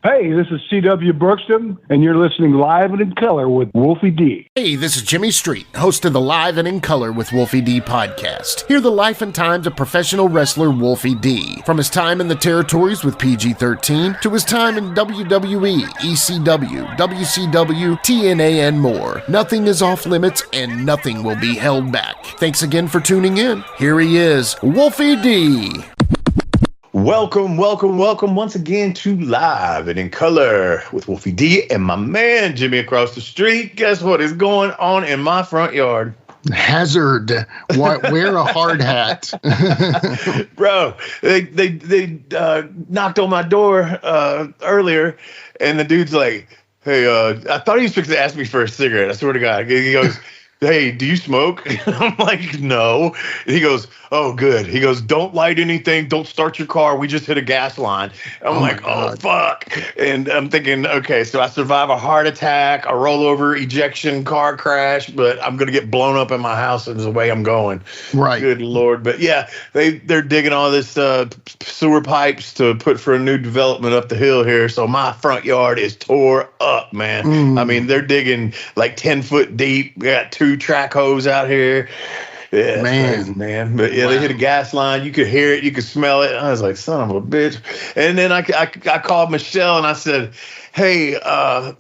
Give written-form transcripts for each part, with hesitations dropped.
Hey, this is C.W. Bergstrom, and you're listening live and in color with Wolfie D. Hey, this is Jimmy Street, host of the Live and in Color with Wolfie D podcast. Hear the life and times of professional wrestler Wolfie D. From his time in the territories with PG-13 to his time in WWE, ECW, WCW, TNA, and more. Nothing is off limits and nothing will be held back. Thanks again for tuning in. Here he is, Wolfie D. Welcome once again to Live and in Color with Wolfie D and my man Jimmy across the street. Guess what is going on in my front yard? Hazard. Wear a hard hat. Bro, they knocked on my door earlier, and the dude's like, hey, I thought he was fixing to ask me for a cigarette. I swear to God. He goes, hey, do you smoke? I'm like, no. And he goes, oh, good. He goes, don't light anything. Don't start your car. We just hit a gas line. I'm like, oh, fuck. And I'm thinking, okay, so I survive a heart attack, a rollover, ejection, car crash, but I'm going to get blown up in my house is the way I'm going. Right. Good Lord. But yeah, they're digging all this sewer pipes to put for a new development up the hill here. So my front yard is tore up, man. I mean, they're digging like 10 foot deep. We got 2 track hose out here. Yeah, man. But yeah, They hit a gas line. You could hear it. You could smell it. I was like, son of a bitch. And then I called Michelle and I said, hey,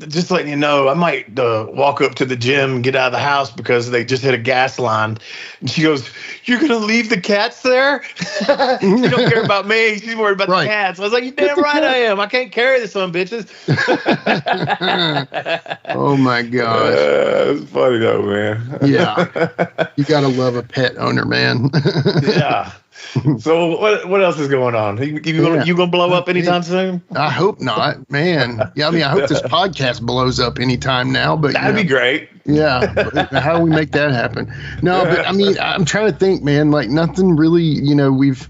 just letting you know, I might walk up to the gym and get out of the house because they just hit a gas line. And she goes, you're going to leave the cats there? You don't care about me. She's worried about the cats. I was like, you're damn right I am. I can't carry this son bitches. Oh, my gosh. It's funny, though, man. Yeah. You got to love a pet owner, man. Yeah. So what else is going on? You gonna blow up anytime soon? I hope not, man. Yeah, I mean, I hope this podcast blows up anytime now. But that'd be great. Yeah, but how do we make that happen? No, but I mean, I'm trying to think, man. Like nothing really. You know, we've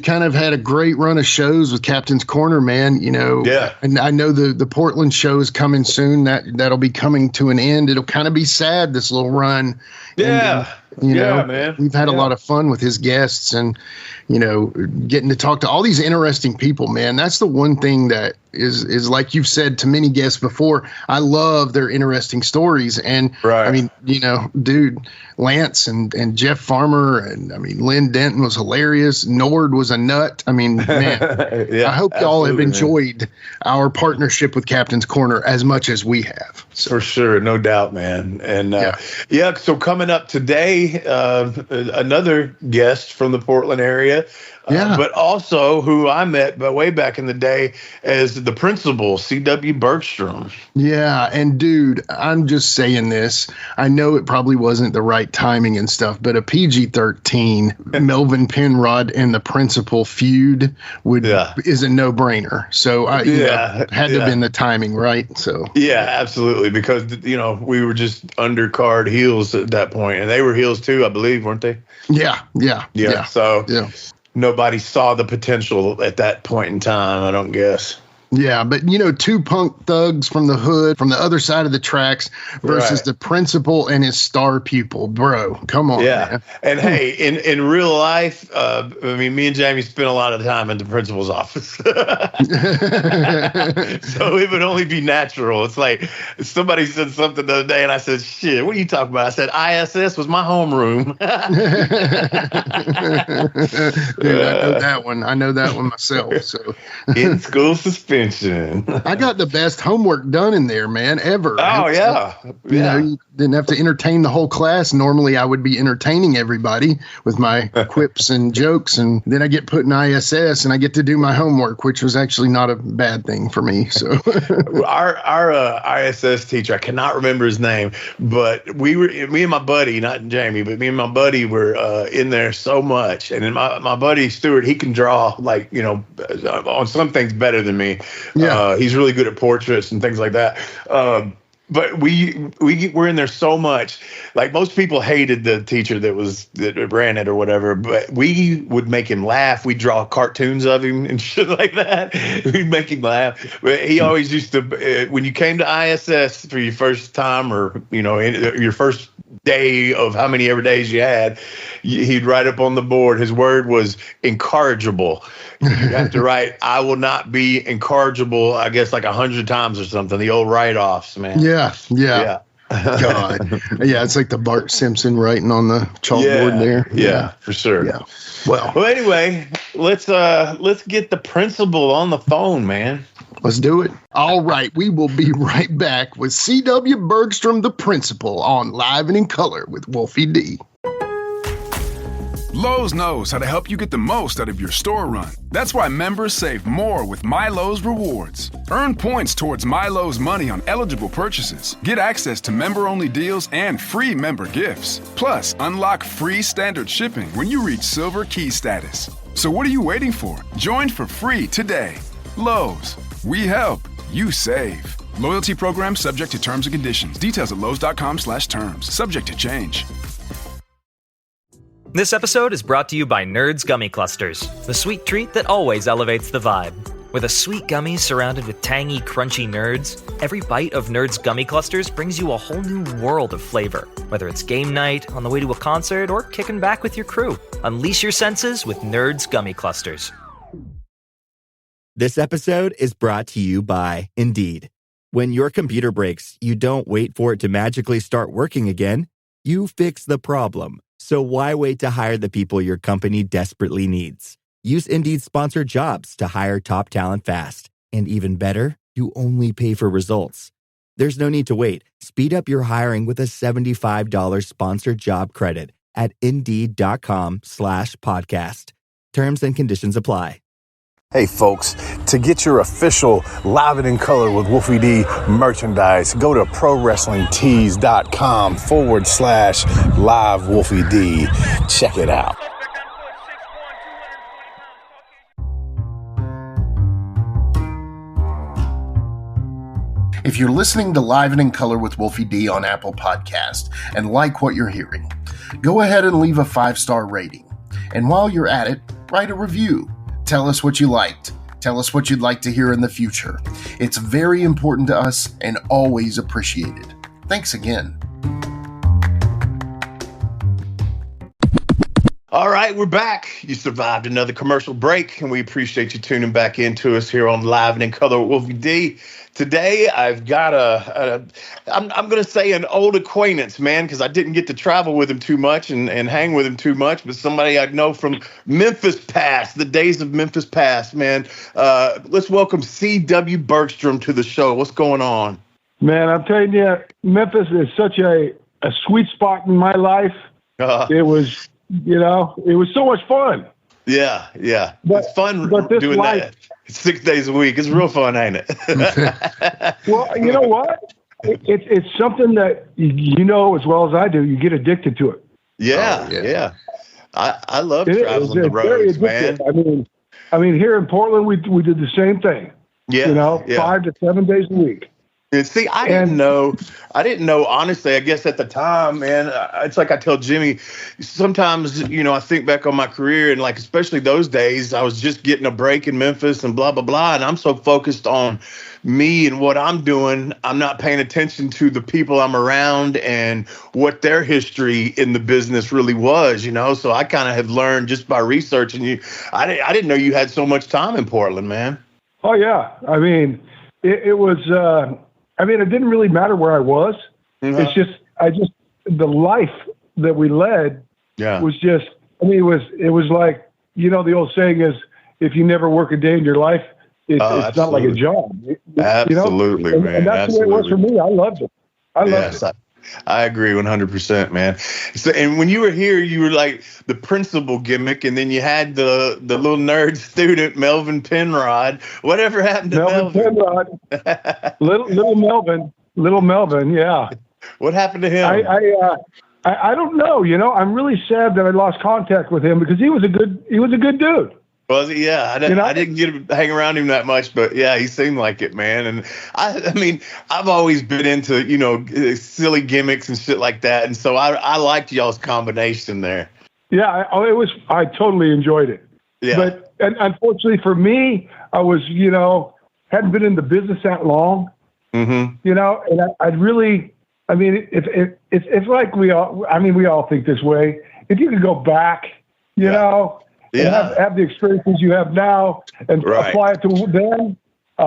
kind of had a great run of shows with Captain's Corner, man. You know, yeah. And I know the Portland show is coming soon. That'll be coming to an end. It'll kind of be sad, this little run. Yeah. And, you know, man. We've had a lot of fun with his guests and, you know, getting to talk to all these interesting people, man. That's the one thing that is like you've said to many guests before. I love their interesting stories. And I mean, you know, dude, Lance and Jeff Farmer and I mean, Len Denton was hilarious. Nord was a nut. I mean, man, I hope y'all have enjoyed our partnership with Captain's Corner as much as we have. So. For sure. No doubt, man. And so coming up today, another guest from the Portland area. But also who I met way back in the day as the Principal C.W. Bergstrom. Yeah, and dude, I'm just saying this. I know it probably wasn't the right timing and stuff, but a PG-13 Melvin Penrod and the Principal feud is a no-brainer. So had to have been the timing, right? So yeah, absolutely, because you know we were just undercard heels at that point, and they were heels too, I believe, weren't they? Yeah. So nobody saw the potential at that point in time, I don't guess. Yeah, but, you know, 2 punk thugs from the hood, from the other side of the tracks versus the Principal and his star pupil. Bro, come on, man. And, hey, in real life, I mean, me and Jamie spent a lot of time in the Principal's office. So it would only be natural. It's like somebody said something the other day, and I said, shit, what are you talking about? I said, ISS was my homeroom. Dude, I know that one myself. So in school suspension. I got the best homework done in there, man, ever. Oh, yeah. You know, you didn't have to entertain the whole class. Normally, I would be entertaining everybody with my quips and jokes, and then I get put in ISS, and I get to do my homework, which was actually not a bad thing for me. So our ISS teacher, I cannot remember his name, but me and my buddy, not Jamie, but me and my buddy were in there so much. And then my buddy Stuart, he can draw like, you know, on some things better than me. Yeah, he's really good at portraits and things like that. But we were in there so much. Like most people hated the teacher that ran it or whatever, but we would make him laugh. We'd draw cartoons of him and shit like that. We'd make him laugh. But he always used to, when you came to ISS for your first time or, you know, your first day of how many ever days you had, he'd write up on the board. His word was incorrigible. You have to write, I will not be incorrigible, I guess like 100 times or something. The old write-offs, man. Yeah. God. Yeah, it's like the Bart Simpson writing on the chalkboard there. Yeah, for sure. Yeah. Well, anyway, let's get the principal on the phone, man. Let's do it. All right, we will be right back with C.W. Bergstrom, the principal, on Live and in Color with Wolfie D. Lowe's knows how to help you get the most out of your store run. That's why members save more with My Lowe's Rewards. Earn points towards My Lowe's money on eligible purchases. Get access to member-only deals and free member gifts. Plus, unlock free standard shipping when you reach Silver Key status. So what are you waiting for? Join for free today. Lowe's. We help. You save. Loyalty program subject to terms and conditions. Details at lowes.com/terms. Subject to change. This episode is brought to you by Nerds Gummy Clusters, the sweet treat that always elevates the vibe. With a sweet gummy surrounded with tangy, crunchy nerds, every bite of Nerds Gummy Clusters brings you a whole new world of flavor. Whether it's game night, on the way to a concert, or kicking back with your crew, unleash your senses with Nerds Gummy Clusters. This episode is brought to you by Indeed. When your computer breaks, you don't wait for it to magically start working again. You fix the problem. So why wait to hire the people your company desperately needs? Use Indeed's sponsored jobs to hire top talent fast. And even better, you only pay for results. There's no need to wait. Speed up your hiring with a $75 sponsored job credit at Indeed.com/podcast. Terms and conditions apply. Hey folks, to get your official Live and in Color with Wolfie D merchandise, go to ProWrestlingTees.com/live Wolfie D. Check it out. If you're listening to Live and in Color with Wolfie D on Apple Podcast and like what you're hearing, go ahead and leave a 5-star rating. And while you're at it, write a review. Tell us what you liked. Tell us what you'd like to hear in the future. It's very important to us and always appreciated. Thanks again. All right, we're back. You survived another commercial break, and we appreciate you tuning back into us here on Live and in Color with Wolfie D. Today, I've got I'm going to say an old acquaintance, man, because I didn't get to travel with him too much and hang with him too much, but somebody I know from Memphis past, the days of Memphis past, man. Let's welcome C.W. Bergstrom to the show. What's going on? Man, I'm telling you, Memphis is such a sweet spot in my life. It was, it was so much fun. Yeah. It's fun doing life, that 6 days a week. It's real fun, ain't it? Well, you know what? It's something that you know as well as I do. You get addicted to it. Yeah. I love traveling the roads, man. I mean, here in Portland, we did the same thing. Yeah. 5 to 7 days a week. And see, I didn't know, honestly, I guess at the time, man, it's like I tell Jimmy, sometimes, I think back on my career and like, especially those days, I was just getting a break in Memphis and blah, blah, blah. And I'm so focused on me and what I'm doing, I'm not paying attention to the people I'm around and what their history in the business really was, So I kind of had learned just by researching you. I didn't know you had so much time in Portland, man. Oh, yeah. I mean, it was... it didn't really matter where I was. Mm-hmm. It's just, the life that we led was just, it was like, the old saying is, if you never work a day in your life, it's not like a job. Absolutely, man. And that's the way it was for me. I loved it. I loved it. I agree 100%, man. So, and when you were here, you were like the principal gimmick, and then you had the little nerd student, Melvin Penrod. Whatever happened to Melvin? Penrod. little Melvin, yeah. What happened to him? I don't know. I'm really sad that I lost contact with him because he was a good dude. Was he? Yeah, I didn't get to hang around him that much, but yeah, he seemed like it, man. And I've always been into, silly gimmicks and shit like that. And so I liked y'all's combination there. Yeah, I totally enjoyed it. Yeah. But and unfortunately for me, I was, hadn't been in the business that long, mm-hmm. And I I mean, it's like we all think this way. If you could go back, you know, and have the experiences you have now and apply it to then,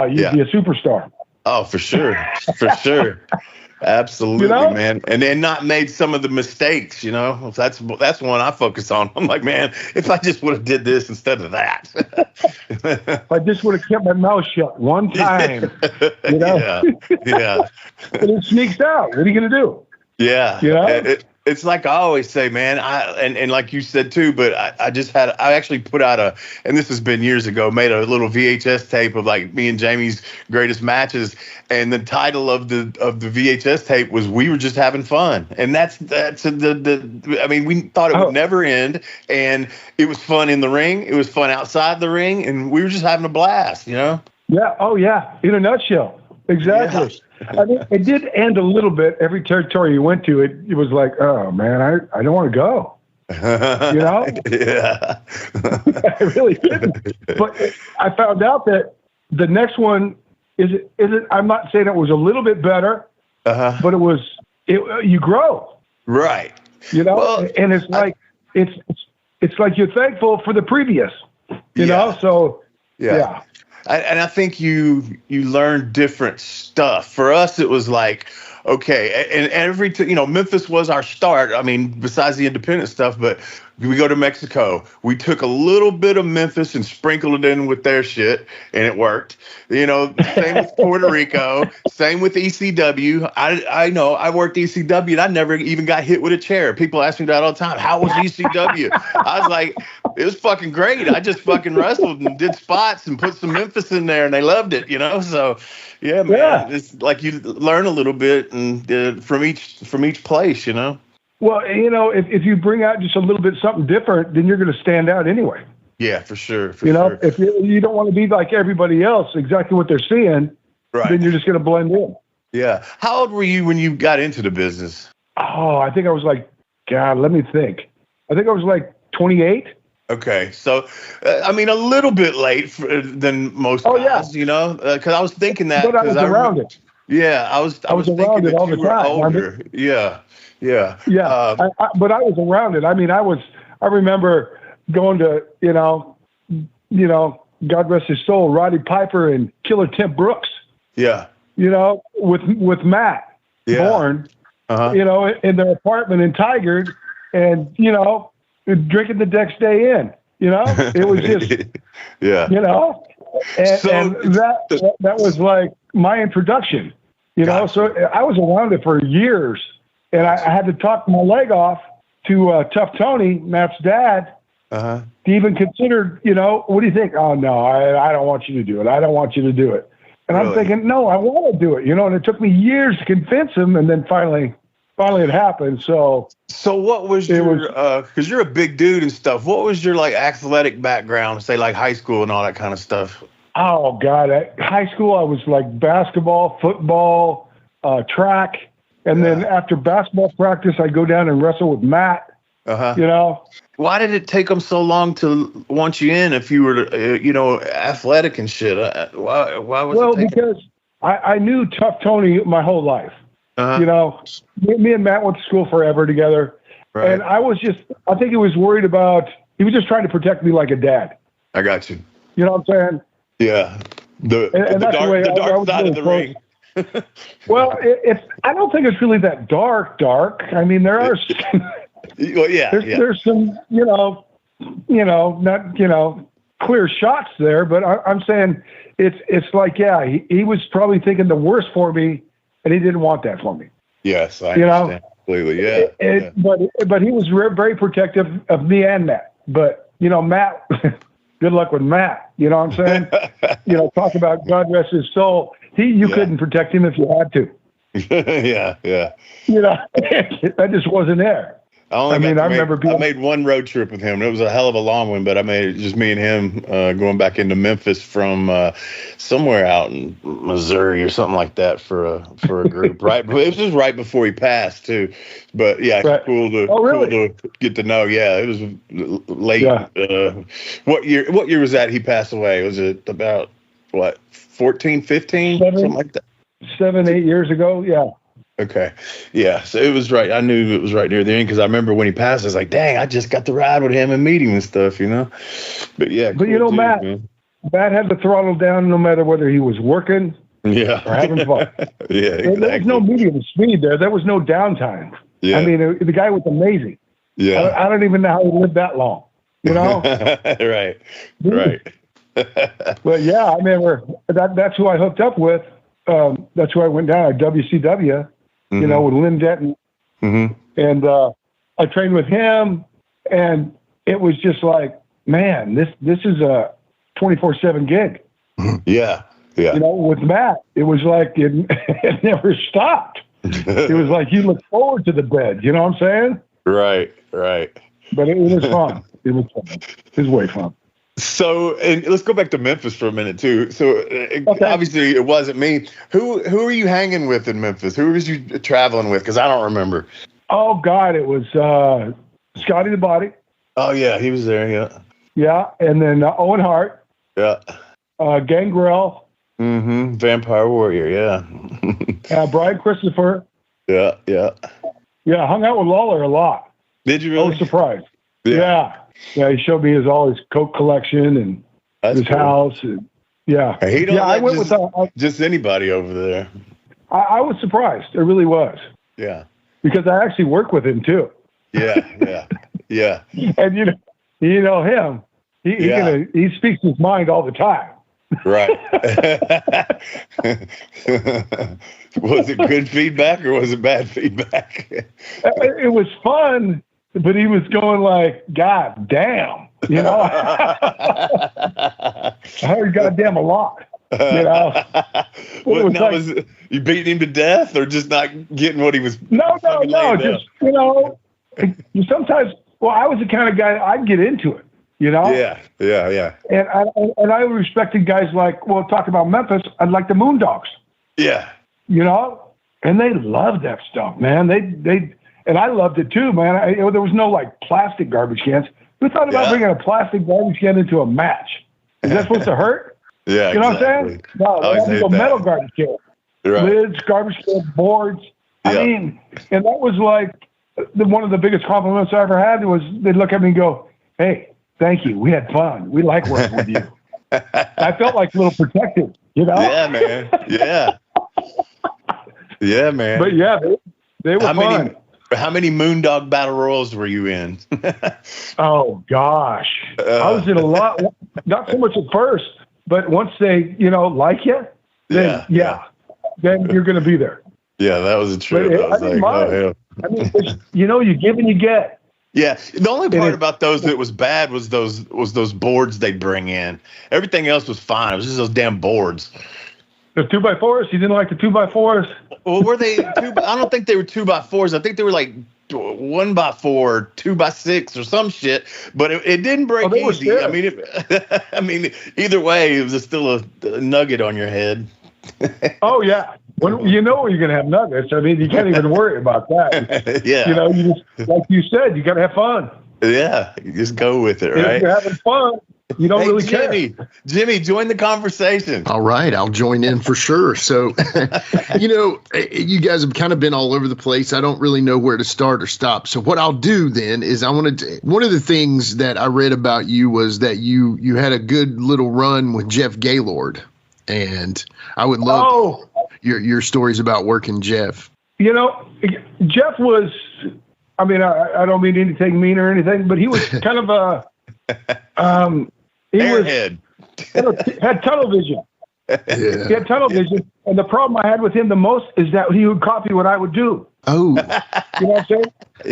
you'd be a superstar. Oh, for sure. For sure. Absolutely, man. And then not made some of the mistakes, you know. That's one I focus on. I'm like, man, if I just would have did this instead of that. If I just would have kept my mouth shut one time, you know. Yeah. And it sneaks out. What are you going to do? Yeah. You know? It's like I always say, man, and like you said too, but I actually put out and this has been years ago, made a little VHS tape of like me and Jamie's greatest matches. And the title of the VHS tape was "We Were Just Having Fun," and that's I mean, we thought it would never end, and it was fun in the ring, it was fun outside the ring, and we were just having a blast, you know. Yeah. Oh yeah. In a nutshell. Exactly. Yeah. I mean, it did end a little bit. Every territory you went to, it was like, oh man, I don't want to go. You know? Yeah. I really didn't. But I found out that the next one is it. I'm not saying it was a little bit better, but you grow. Right. You know, well, and it's like it's like you're thankful for the previous. You know, so yeah. And I think you learn different stuff. For us, it was like, okay, and Memphis was our start. I mean, besides the independent stuff, but we go to Mexico. We took a little bit of Memphis and sprinkled it in with their shit, and it worked. You know, same with Puerto Rico, same with ECW. I know I worked ECW, and I never even got hit with a chair. People ask me that all the time. How was ECW? I was like, it was fucking great. I just fucking wrestled and did spots and put some Memphis in there, and they loved it, you know? So, yeah, man, it's like you learn a little bit and from each place, you know? Well, you know, if you bring out just a little bit something different, then you're going to stand out anyway. Yeah, for sure. You know, if you don't want to be like everybody else, exactly what they're seeing, then you're just going to blend in. Yeah. How old were you when you got into the business? Oh, I think I was like, God, let me think. I think I was like 28. Okay, so I mean, a little bit late than most guys, you know, because I was thinking that. But I was around it. Yeah, I was around it all the time. Older. Yeah. But I was around it. I mean, I remember going to, you know, God rest his soul, Roddy Piper and Killer Tim Brooks. Yeah. You know, with Matt Bourne, you know, in their apartment in Tigard, and you know, drinking the next day in. You know, it was just, you know, and that was like my introduction. You know, so I was around it for years. And I had to talk my leg off to Tough Tony, Matt's dad, to even consider, you know, what do you think? Oh, no, I don't want you to do it. I don't want you to do it. And I'm thinking, no, I want to do it, you know, and it took me years to convince him. And then finally it happened. So what was because you're a big dude and stuff. What was your like athletic background, say like high school and all that kind of stuff? Oh, God. At high school, I was like basketball, football, track. And then after basketball practice, I go down and wrestle with Matt. You know, why did it take them so long to want you in if you were, you know, athletic and shit? Why was it? Well, because I knew Tough Tony my whole life. You know, me and Matt went to school forever together, and I think he was worried about. He was just trying to protect me like a dad. I got you. You know what I'm saying? Yeah. The dark side of the ring. Well, I don't think it's really that dark. I mean, there are. There's some, not clear shots there, but I'm saying it's like, he was probably thinking the worst for me, and he didn't want that for me. Yes, I understand completely. Yeah. But he was very protective of me and Matt. But Matt, good luck with Matt. You know what I'm saying? Talk about God rest his soul. You couldn't protect him if you had to. Yeah. That just wasn't there. I made one road trip with him. It was a hell of a long one, but I made just me and him going back into Memphis from somewhere out in Missouri or something like that for a group. Right, it was just right before he passed too. But cool to get to know. Yeah, it was late. Yeah. What year was that he passed away? Was it about 14, 15, something like that? 7, 8 years ago. Yeah. Okay. Yeah. So it was right. I knew it was right near the end because I remember when he passed, I was like, dang, I just got to ride with him and meet him and stuff, you know? But yeah. But cool Matt had the throttle down no matter whether he was working or having fun. Exactly. There was no medium speed there. There was no downtime. Yeah. I mean, the guy was amazing. Yeah. I don't even know how he lived that long, you know? Right. But yeah, I remember that's who I hooked up with. That's who I went down at WCW, you know, with Len Denton. And I trained with him, and it was just like, man, this is a 24/7 gig. Yeah. You know, with Matt, it was like it never stopped. It was like you look forward to the bed. You know what I'm saying? Right. But it was fun. It was fun. It was way fun. So, and let's go back to Memphis for a minute too. So, obviously, it wasn't me. Who are you hanging with in Memphis? Who was you traveling with? Because I don't remember. Oh God, it was Scotty the Body. Oh yeah, he was there. Yeah. Yeah, and then Owen Hart. Yeah. Gangrel. Vampire Warrior. Yeah. Brian Christopher. Yeah. Yeah, hung out with Lawler a lot. Did you really? I was surprised. Yeah, he showed me all his coat collection and his house. And, yeah. He don't I went with just anybody over there. I was surprised. It really was. Yeah. Because I actually work with him too. Yeah. And you know him. He speaks his mind all the time. Right. Was it good feedback or was it bad feedback? It was fun, but he was going like, God damn, you know. I heard goddamn a lot, you know. Was you beating him to death or just not getting what he was? No. Just, you know, sometimes, I was the kind of guy, I'd get into it. You know? Yeah. And I respected guys like, talk about Memphis, I'd like the Moondogs. Yeah. You know? And they loved that stuff, man. They and I loved it too, man. There was no like plastic garbage cans. Who thought about bringing a plastic garbage can into a match? Is that supposed to hurt? Yeah. You know what I'm saying? No, they had to go metal garbage can. Right. Lids, garbage can, boards. I mean, and that was like one of the biggest compliments I ever had was they'd look at me and go, hey, thank you. We had fun. We like working with you. I felt like a little protected, you know? Yeah, man. Yeah, man. But yeah, they were fun. How many Moondog Battle Royals were you in? Oh, gosh. I was in a lot. Not so much at first, but once they, like you, then, then you're going to be there. Yeah, that was a trip. I mean, you give and you get. Yeah, the only part about those that was bad was those boards they bring in. Everything else was fine. It was just those damn boards. The 2x4s? You didn't like the 2x4s? Well, were they I don't think they were 2x4s. I think they were like 1x4, 2x6 or some shit. But it didn't break easy. I mean, either way, it was still a nugget on your head. Oh yeah. When you know you're gonna have nuggets. I mean, you can't even worry about that. Yeah. You just, like you said, you gotta have fun. Yeah, you just go with it, right? If you're having fun, you don't really care. Jimmy, join the conversation. All right, I'll join in for sure. So, you guys have kind of been all over the place. I don't really know where to start or stop. So what I'll do then is one of the things that I read about you was that you had a good little run with Jeff Gaylord. And I would love your stories about working Jeff. Jeff was, I mean, I don't mean anything mean or anything, but he was kind of airhead. Had tunnel vision. Yeah. He had tunnel vision. And the problem I had with him the most is that he would copy what I would do. Oh. You know what I'm saying?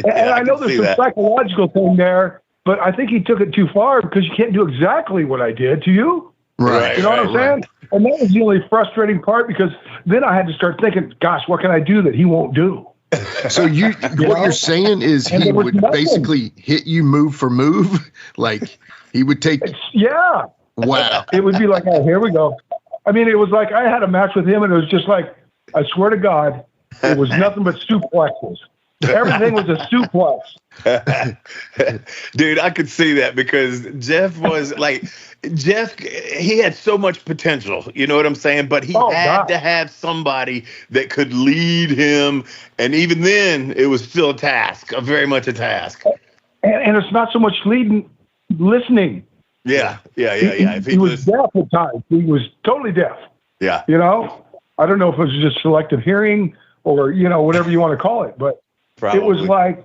And I know there's some psychological thing there, but I think he took it too far because you can't do exactly what I did to you. Right. You know what I'm saying? And that was the only frustrating part because then I had to start thinking, gosh, what can I do that he won't do? So what you're saying is he would basically hit you move for move? Like he would take... Yeah. Wow. It would be like, oh, here we go. I mean, it was like I had a match with him and it was just like, I swear to God, it was nothing but suplexes. Everything was a suplex. Dude, I could see that because Jeff was like, he had so much potential, you know what I'm saying? But he had to have somebody that could lead him. And even then, it was still a task, very much a task. And it's not so much listening. Yeah. He was deaf at times. He was totally deaf. Yeah. You know, I don't know if it was just selective hearing or, you know, whatever you want to call it, but Probably. It was like,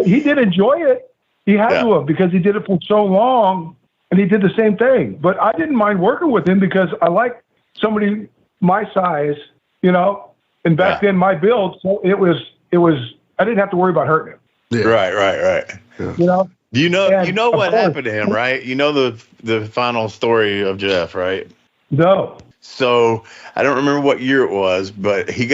he did enjoy it. He had to have, because he did it for so long and he did the same thing. But I didn't mind working with him because I like somebody my size, you know, and back then my build. So it was, I didn't have to worry about hurting him. Yeah. Right. Yeah. You know? You know what happened to him, right? You know the final story of Jeff, right? No. So I don't remember what year it was, but he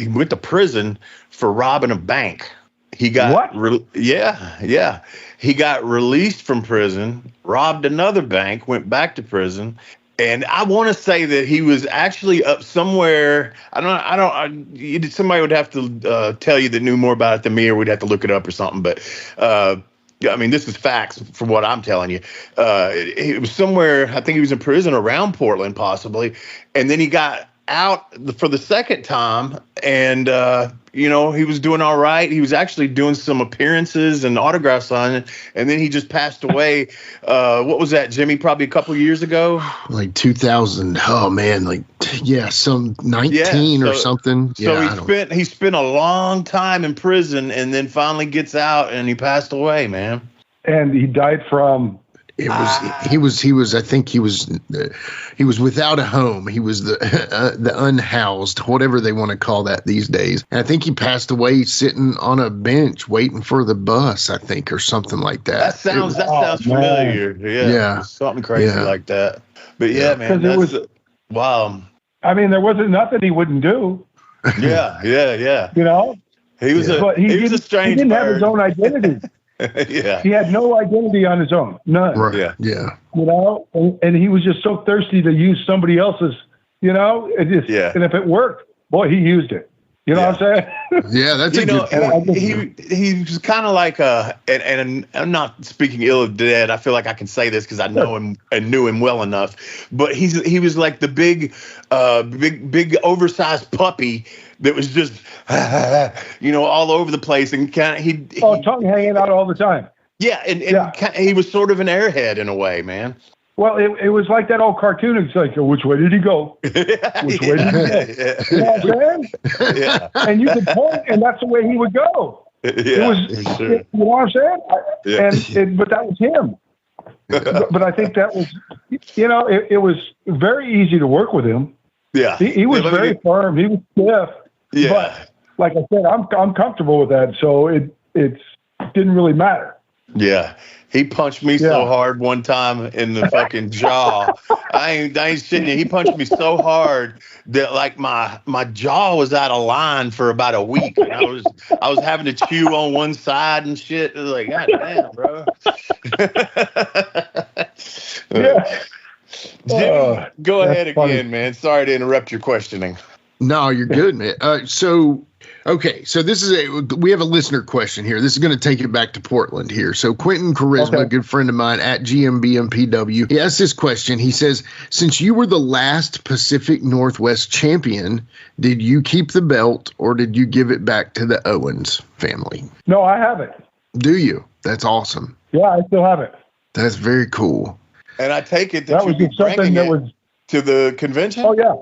went to prison for robbing a bank. He got yeah. He got released from prison, robbed another bank, went back to prison, and I want to say that he was actually up somewhere. Somebody would have to tell you that knew more about it than me, or we'd have to look it up or something. But I mean, this is facts from what I'm telling you. It was somewhere, I think he was in prison around Portland, possibly. And then he got out for the second time, and, you know, he was doing all right. He was actually doing some appearances and autograph signing, and then he just passed away. What was that, Jimmy? Probably a couple of years ago? Like 2000. Oh, man. Like, some 19 or something. So he spent a long time in prison and then finally gets out and he passed away, man. And he died from... He was I think he was without a home. He was the unhoused, whatever they want to call that these days. And I think he passed away sitting on a bench waiting for the bus, I think, or something like that. That sounds familiar. Yeah. Something crazy like that. But man, that's wow. I mean, there wasn't nothing he wouldn't do. Yeah. You know? He was a strange He didn't bird. have his own identity. Yeah. He had no identity on his own. None. Right. Yeah. You know, and he was just so thirsty to use somebody else's, you know, and if it worked, boy, he used it. You know what I'm saying? Yeah, that's a good point. He was kind of like and I'm not speaking ill of Dad. I feel like I can say this because I know him and knew him well enough. But he was like the big oversized puppy that was just you know, all over the place and tongue hanging out all the time. Yeah, and he was sort of an airhead in a way, man. Well, it was like that old cartoon. It's like, which way did he go? Which way did he go? You know what I'm saying? Yeah. And you could point, and that's the way he would go. Yeah, it was, sure. You know what I'm saying? But that was him. But I think that was, you know, it was very easy to work with him. Yeah. He was very firm. He was stiff. Yeah. But like I said, I'm comfortable with that, so it didn't really matter. Yeah. He punched me so hard one time in the fucking jaw. I ain't shitting you. He punched me so hard that like my jaw was out of line for about a week. And I was having to chew on one side and shit. It was like, God damn, bro. Jimmy, go ahead again, man. Sorry to interrupt your questioning. No, you're good, man. So this is we have a listener question here. This is going to take it back to Portland here. So Quentin Charisma, a good friend of mine at GMBMPW, he asked this question. He says, since you were the last Pacific Northwest champion, did you keep the belt or did you give it back to the Owens family? No, I have it. Do you? That's awesome. Yeah, I still have it. That's very cool. And I take it that was you'd be bringing it to the convention? Oh, yeah.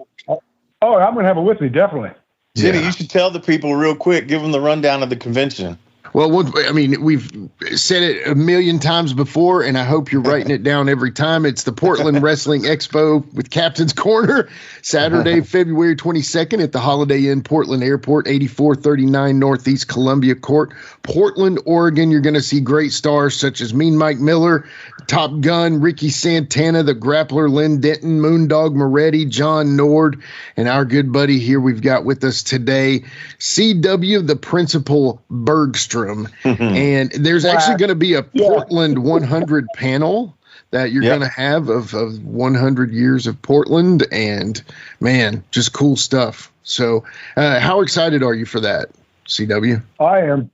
Oh, I'm going to have it with me, definitely. Jenny, you should tell the people real quick, give them the rundown of the convention. Well, I mean, we've said it a million times before, and I hope you're writing it down every time. It's the Portland Wrestling Expo with Captain's Corner, Saturday, February 22nd at the Holiday Inn Portland Airport, 8439 Northeast Columbia Court, Portland, Oregon. You're going to see great stars such as Mean Mike Miller, Top Gun, Ricky Santana, the Grappler, Len Denton, Moondog Moretti, John Nord, and our good buddy here we've got with us today, C.W., the Principal Bergstrom. And there's actually going to be a Portland 100 panel that you're going to have of 100 years of Portland, and man, just cool stuff. So how excited are you for that? CW? I am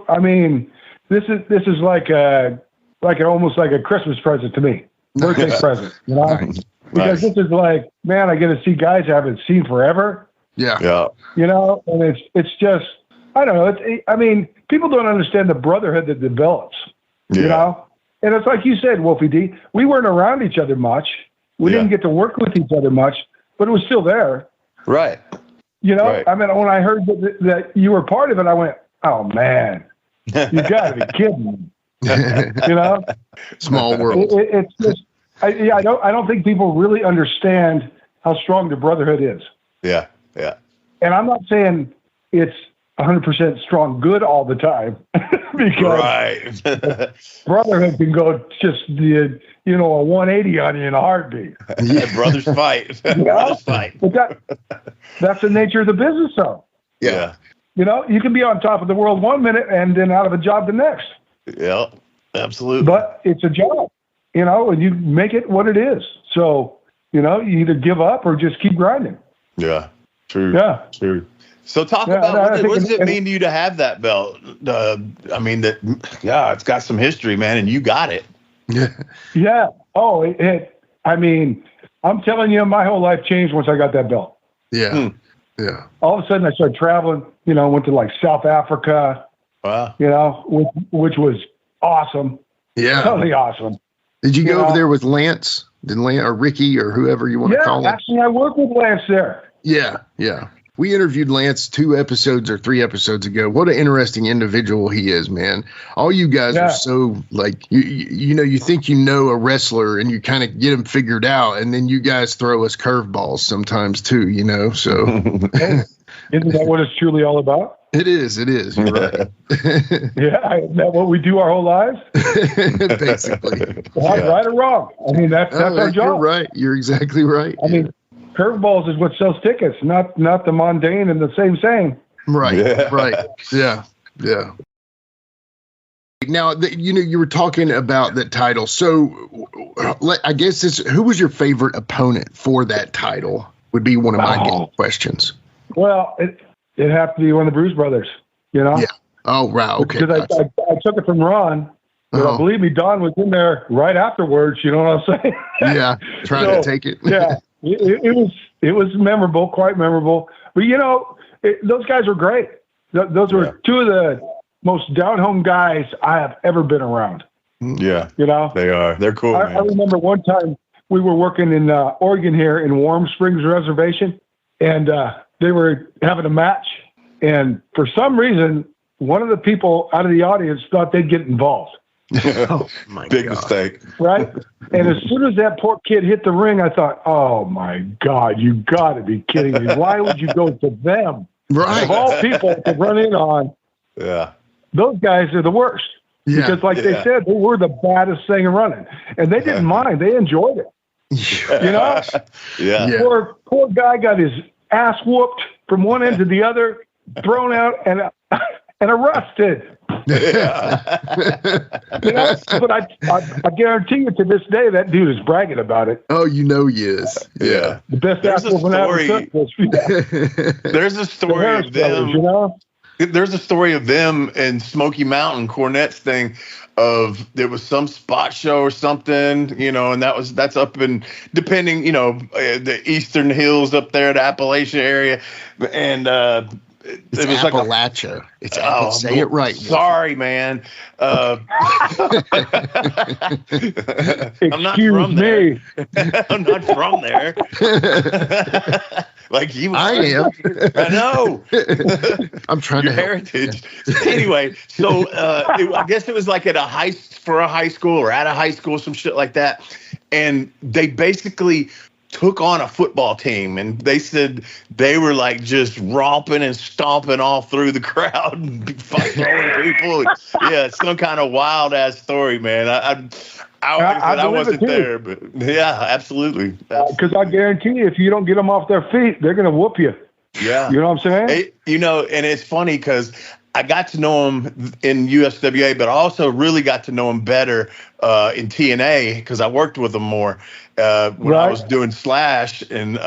I mean, this is like almost like a Christmas present to me, birthday present, you know? Because this is like, man, I get to see guys I haven't seen forever. Yeah. You know, and it's just, I don't know. I mean, people don't understand the brotherhood that develops, you know? And it's like you said, Wolfie D, we weren't around each other much. We didn't get to work with each other much, but it was still there. Right. You know, I mean, when I heard that you were part of it, I went, oh, man, you got to be kidding me. You know? Small world. It's just, I don't think people really understand how strong the brotherhood is. Yeah. And I'm not saying it's 100% strong good all the time, because brotherhood can go just a 180 on you in a heartbeat. Brothers fight. Brothers fight. But that's the nature of the business, though. Yeah. You know, you can be on top of the world 1 minute and then out of a job the next. Yeah, absolutely. But it's a job, you know, and you make it what it is. So, you know, you either give up or just keep grinding. Yeah, true. Yeah. True. So talk about what does it mean to you to have that belt? I mean, it's got some history, man, and you got it. Yeah. Oh, I mean, I'm telling you, my whole life changed once I got that belt. Yeah. Yeah. All of a sudden I started traveling, you know, went to like South Africa. Wow. You know, which was awesome. Yeah. Totally awesome. Did you go over there with Lance? Did Lance or Ricky or whoever you want to call him? Actually, I worked with Lance there. Yeah. We interviewed Lance 2 episodes or 3 episodes ago. What an interesting individual he is, man. All you guys are so like, you know, you think you know a wrestler and you kind of get him figured out, and then you guys throw us curveballs sometimes too, you know, so. Isn't that what it's truly all about? It is. You're right. Yeah. Isn't that what we do our whole lives? Basically. Right or wrong. I mean, that's our job. You're right. You're exactly right. I mean, curveballs is what sells tickets, not the mundane and the same. Right. Right. Yeah. Now, you were talking about that title. So I guess who was your favorite opponent for that title would be one of my questions. Well, it have to be one of the Bruce brothers, you know? Yeah. Oh, wow. Okay. Because I took it from Ron. But believe me, Don was in there right afterwards. You know what I'm saying? Yeah. Trying to take it. Yeah. It was memorable, quite memorable. But, you know, those guys were great. Those were 2 of the most down-home guys I have ever been around. Yeah. You know? They are. They're cool, man. I remember one time we were working in Oregon here in Warm Springs Reservation, and they were having a match. And for some reason, one of the people out of the audience thought they'd get involved. Oh, my Big God. mistake. Right? And as soon as that poor kid hit the ring, I thought, oh, my God, you got to be kidding me. Why would you go to them? Right. Of all people to run in on, those guys are the worst. Yeah. Because like they said, they were the baddest thing running. And they didn't mind. They enjoyed it. You know? Yeah. Poor guy got his ass whooped from one end to the other, thrown out, and arrested. You know, but I guarantee you to this day that dude is bragging about it. Oh, you know he is. Yeah. The best ass whooping I ever took was There's a story of them. You know? There's a story of them and Smoky Mountain Cornette's thing of there was some spot show or something, you know, and that's up in, depending, you know, the Eastern Hills up there, the Appalachia area. And, It's Appalachia. Say it right. Sorry, man. I'm not Excuse from me. there. I'm not from there. Like you. I am. I know. I'm trying Your to heritage. Anyway, so I guess it was like at a high school or at a high school, some shit like that, and they basically took on a football team, and they said they were like just romping and stomping all through the crowd and throwing people. Yeah, it's some kind of wild ass story, man. I wasn't there, but yeah, absolutely. Because I guarantee you, if you don't get them off their feet, they're going to whoop you. Yeah, you know what I'm saying? You know, and it's funny because I got to know him in USWA, but I also really got to know him better in TNA because I worked with him more when I was doing Slash. And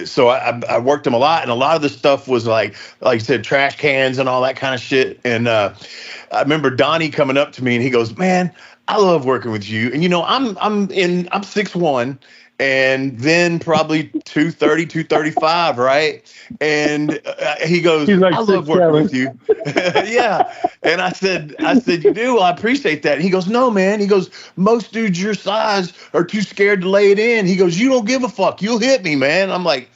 so I worked him a lot, and a lot of the stuff was like you said, trash cans and all that kind of shit. And I remember Donnie coming up to me and he goes, "Man, I love working with you." And I'm 6'1", and then probably 230, 235, right? And he goes, He's like, "I love working with you." Yeah. And I said, "You do? Well, I appreciate that." And he goes, "No, man." He goes, "Most dudes your size are too scared to lay it in." He goes, "You don't give a fuck. You'll hit me, man." I'm like,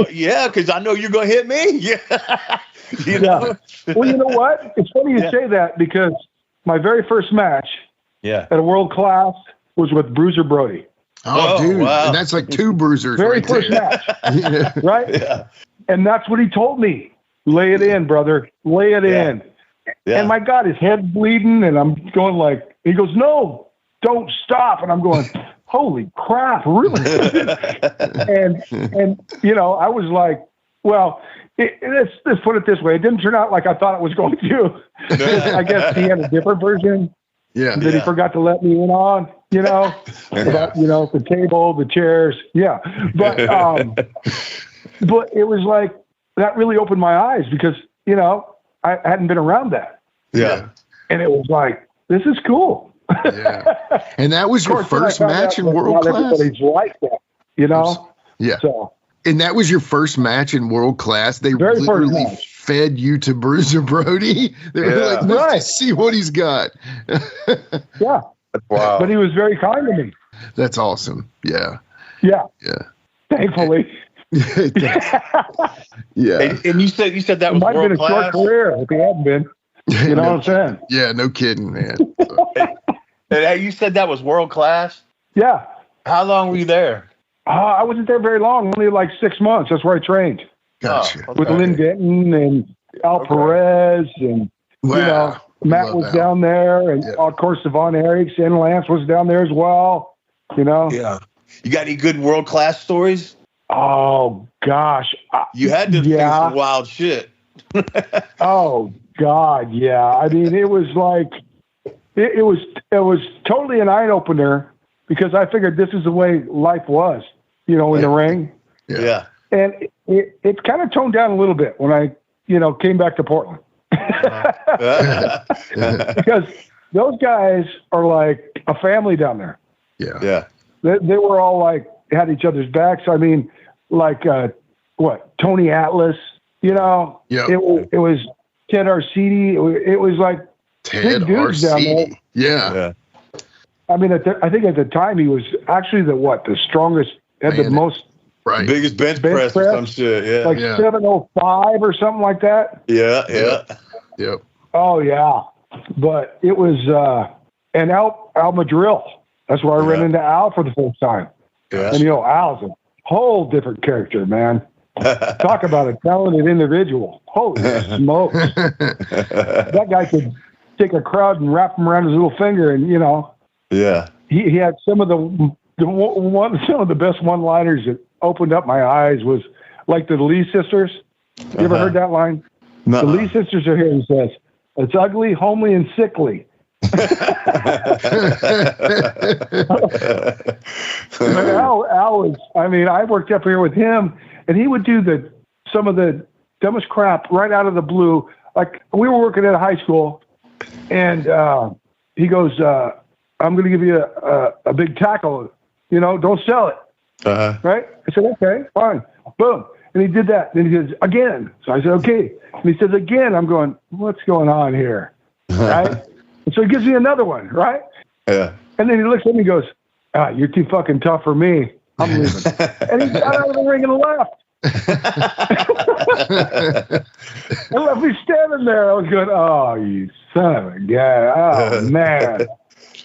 "Yeah, because I know you're going to hit me." Yeah. Yeah. Well, you know what? It's funny you say that, because my very first match at a world class was with Bruiser Brody. Oh, dude. Wow. And that's like 2 bruisers. Very right first there. match. Right? Yeah. And that's what he told me. Lay it in, brother. Lay it in. Yeah. And my God, his head's bleeding, and I'm going like, he goes, "No, don't stop." And I'm going, holy crap, really? and I was like, well, let's put it this way. It didn't turn out like I thought it was going to. I guess he had a different version that he forgot to let me in on, about, the table, the chairs. Yeah. But it was like, that really opened my eyes, because, I hadn't been around that. Yeah. And it was like, this is cool. Yeah. And that was your first match in world class? Everybody's like that, Yeah. So. And that was your first match in world class? They very literally fed you to Bruiser Brody? They were like, let's see what he's got. Yeah. Wow. But he was very kind to me. That's awesome. Yeah. Yeah. Yeah. Thankfully. Yeah. And you said that was might have been a world short class? career if he hadn't been. You know what I'm saying? Yeah, no kidding, man. And you said that was world class? Yeah. How long were you there? I wasn't there very long, only like 6 months. That's where I trained. Gotcha. Oh, okay. With Len Denton and Al Perez, and Matt was down there, and of course Devon Eriks and Lance was down there as well. Yeah. You got any good world class stories? Oh gosh, you had to see some wild shit. Oh God, yeah. I mean, it was like it was totally an eye opener, because I figured this is the way life was, in the ring. Yeah. And it kind of toned down a little bit when I, came back to Portland. Because those guys are like a family down there. Yeah. Yeah. They were all like, had each other's backs. I mean, like, Tony Atlas, It was Ted Arcidi. It was like Ted big dudes down there. Yeah. I mean, I think at the time he was actually the strongest, had the most biggest bench press or some shit. Yeah. Like 705 or something like that. Yeah. Yeah. Yep. Oh yeah. But it was, and Al Madrill. That's where I ran into Al for the first time. Yeah. And Al's a whole different character, man. Talk about a talented individual. Holy smokes. That guy could take a crowd and wrap them around his little finger, and yeah. He had some of the best one-liners that opened up my eyes. Was like the Lee sisters. You ever heard that line? The Lee sisters are here. He says, "It's ugly, homely, and sickly." Al was, I worked up here with him, and he would do some of the dumbest crap right out of the blue. Like, we were working at a high school, and he goes, "I'm going to give you a big tackle. Don't sell it." Right? I said, "Okay, fine." Boom. And he did that. Then he says, "Again." So I said, "Okay." And he says, "Again." I'm going, "What's going on here?" Right? And so he gives me another one, right? Yeah. And then he looks at me and goes, "You're too fucking tough for me. I'm leaving." And he got out of the ring and left. And left me standing there. I was going, "Oh, you son of a guy. Oh, man."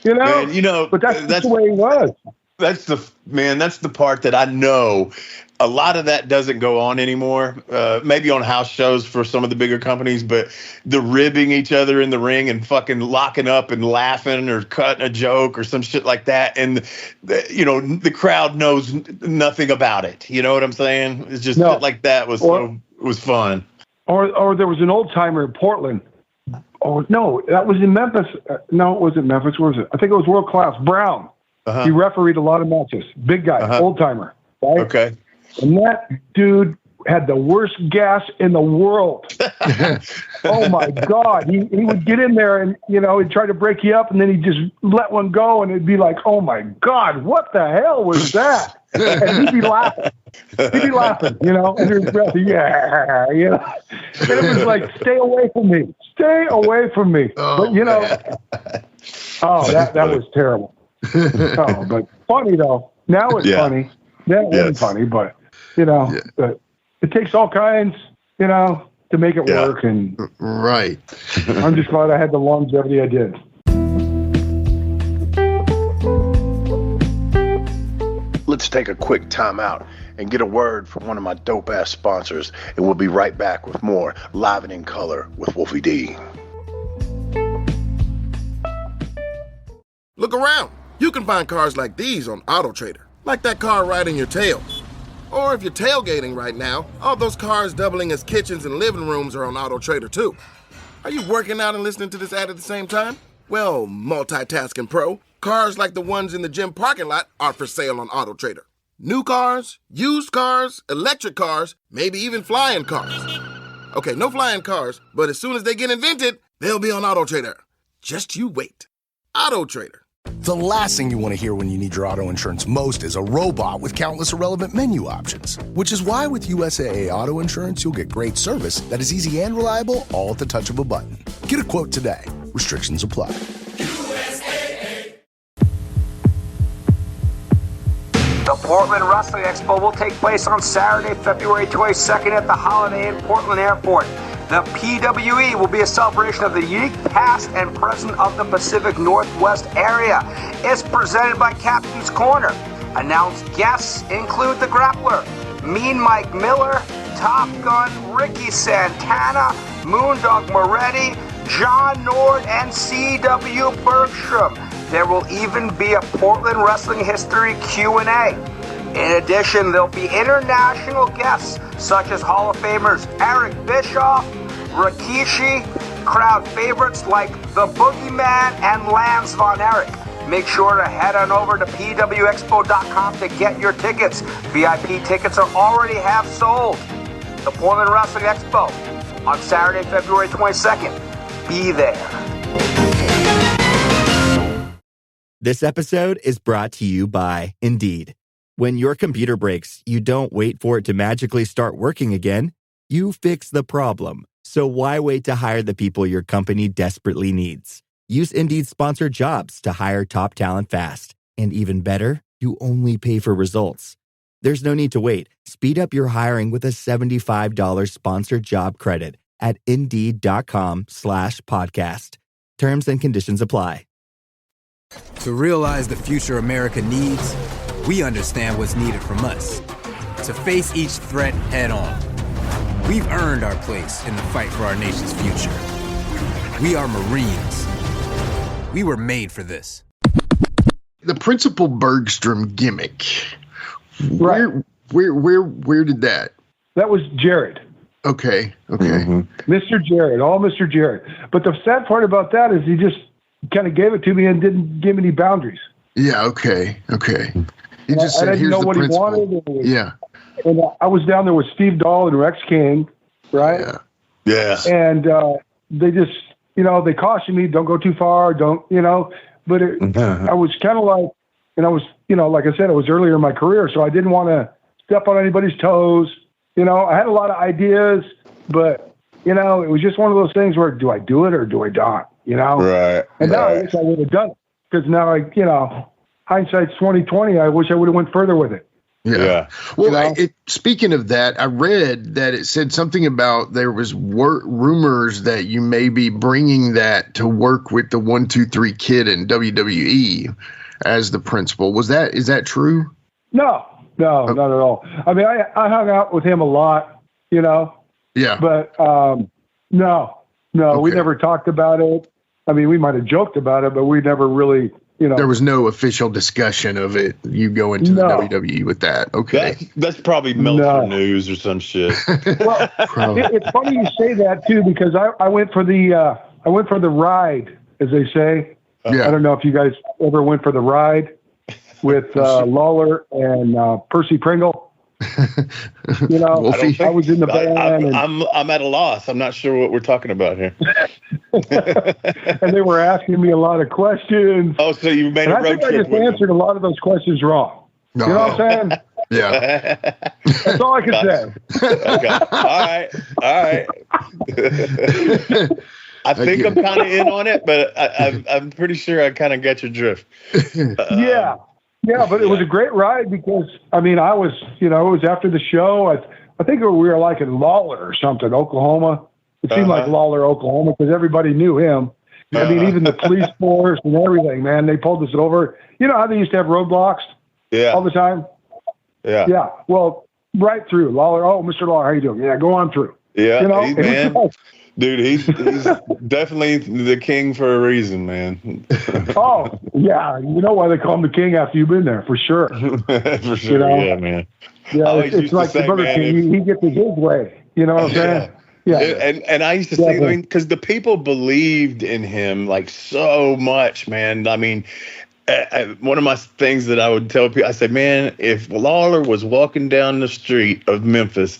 Man, but that's the way he was. That's the part that I know a lot of that doesn't go on anymore. Maybe on house shows for some of the bigger companies, but the ribbing each other in the ring and fucking locking up and laughing or cutting a joke or some shit like that. And, the crowd knows nothing about it. You know what I'm saying? It's just shit like that was fun. Or there was an old timer in Portland. Oh, no, that was in Memphis. No, it wasn't Memphis. Where was it? I think it was World Class. Brown. He refereed a lot of matches. Big guy, old timer. Right? Okay. And that dude had the worst gas in the world. Oh my God. He would get in there and, he'd try to break you up and then he'd just let one go and it'd be like, oh my God, what the hell was that? And he'd be laughing. Under his breath. Yeah. And it was like, stay away from me. Stay away from me. Oh, but that was terrible. But funny though. Now it's funny. That wasn't funny, but but it takes all kinds, to make it work. And right. I'm just glad I had the longevity I did. Let's take a quick time out and get a word from one of my dope-ass sponsors, and we'll be right back with more Live and in Color with Wolfie D. Look around. You can find cars like these on AutoTrader, like that car right in your tail. Or if you're tailgating right now, all those cars doubling as kitchens and living rooms are on AutoTrader too. Are you working out and listening to this ad at the same time? Well, multitasking pro, cars like the ones in the gym parking lot are for sale on AutoTrader. New cars, used cars, electric cars, maybe even flying cars. Okay, no flying cars, but as soon as they get invented, they'll be on AutoTrader. Just you wait. AutoTrader. The last thing you want to hear when you need your auto insurance most is a robot with countless irrelevant menu options. Which is why with USAA Auto Insurance, you'll get great service that is easy and reliable, all at the touch of a button. Get a quote today. Restrictions apply. USAA. The Portland Wrestling Expo will take place on Saturday, February 22nd at the Holiday Inn Portland Airport. The PWE will be a celebration of the unique past and present of the Pacific Northwest area. It's presented by Captain's Corner. Announced guests include The Grappler, Mean Mike Miller, Top Gun, Ricky Santana, Moondog Moretti, John Nord, and C.W. Bergstrom. There will even be a Portland Wrestling History Q&A. In addition, there'll be international guests such as Hall of Famers Eric Bischoff, Rikishi, crowd favorites like The Boogeyman and Lance Von Erich. Make sure to head on over to pwexpo.com to get your tickets. VIP tickets are already half sold. The Portland Wrestling Expo on Saturday, February 22nd. Be there. This episode is brought to you by Indeed. When your computer breaks, you don't wait for it to magically start working again. You fix the problem. So why wait to hire the people your company desperately needs? Use Indeed's sponsored jobs to hire top talent fast. And even better, you only pay for results. There's no need to wait. Speed up your hiring with a $75 sponsored job credit at Indeed.com/podcast. Terms and conditions apply. To realize the future America needs, we understand what's needed from us. To face each threat head on. We've earned our place in the fight for our nation's future. We are Marines. We were made for this. The Principal Bergstrom gimmick. Right. Where did that? That was Jared. Okay. Mr. Jared, all Mr. Jared. But the sad part about that is he just kind of gave it to me and didn't give me any boundaries. Yeah, okay. He just said, I didn't know what principal. he wanted. Yeah. And I was down there with Steve Dahl and Rex King, right? Yeah. And they just, they cautioned me, don't go too far, but I was kind of like, and I was, like I said, it was earlier in my career, so I didn't want to step on anybody's toes. I had a lot of ideas, but, it was just one of those things where, do I do it or do I not, Right. And now I wish I would have done it, because now hindsight's 20/20. I wish I would have went further with it. Yeah. Well, speaking of that, I read that it said something about there was rumors that you may be bringing that to work with the 1-2-3 Kid in WWE as the principal. Is that true? No, not at all. I mean, I hung out with him a lot, Yeah. But no, we never talked about it. I mean, we might have joked about it, but we never really, There was no official discussion of it. You go into the WWE with that. Okay. That's probably Meltzer News or some shit. Well, it's funny you say that too, because I went for the ride, as they say. Yeah. I don't know if you guys ever went for the ride with Lawler and Percy Pringle. You know, I was in the band. I'm at a loss. I'm not sure what we're talking about here. And they were asking me a lot of questions. Oh, so you made a road trip? I just answered a lot of those questions wrong. You know what I'm saying? Yeah. That's all I can say. Okay. All right. I think I'm kind of in on it, but I'm pretty sure I kind of get your drift. Yeah, but it was a great ride because, I mean, I was, it was after the show. I think we were like in Lawler or something, Oklahoma. It seemed like Lawler, Oklahoma, because everybody knew him. I mean, even the police force and everything, man, they pulled us over. You know how they used to have roadblocks all the time? Yeah. Yeah. Well, right through Lawler. Oh, Mr. Lawler, how you doing? Yeah, go on through. Yeah, man. Dude, he's definitely the king for a reason, man. Oh, yeah. You know why they call him the king after you've been there, for sure. For sure, yeah, man. Yeah, it's like the Burger King. He gets his way. You know what I'm saying? Yeah. And I used to say, I mean, because the people believed in him like so much, man. I mean, one of my things that I would tell people, I said, man, if Lawler was walking down the street of Memphis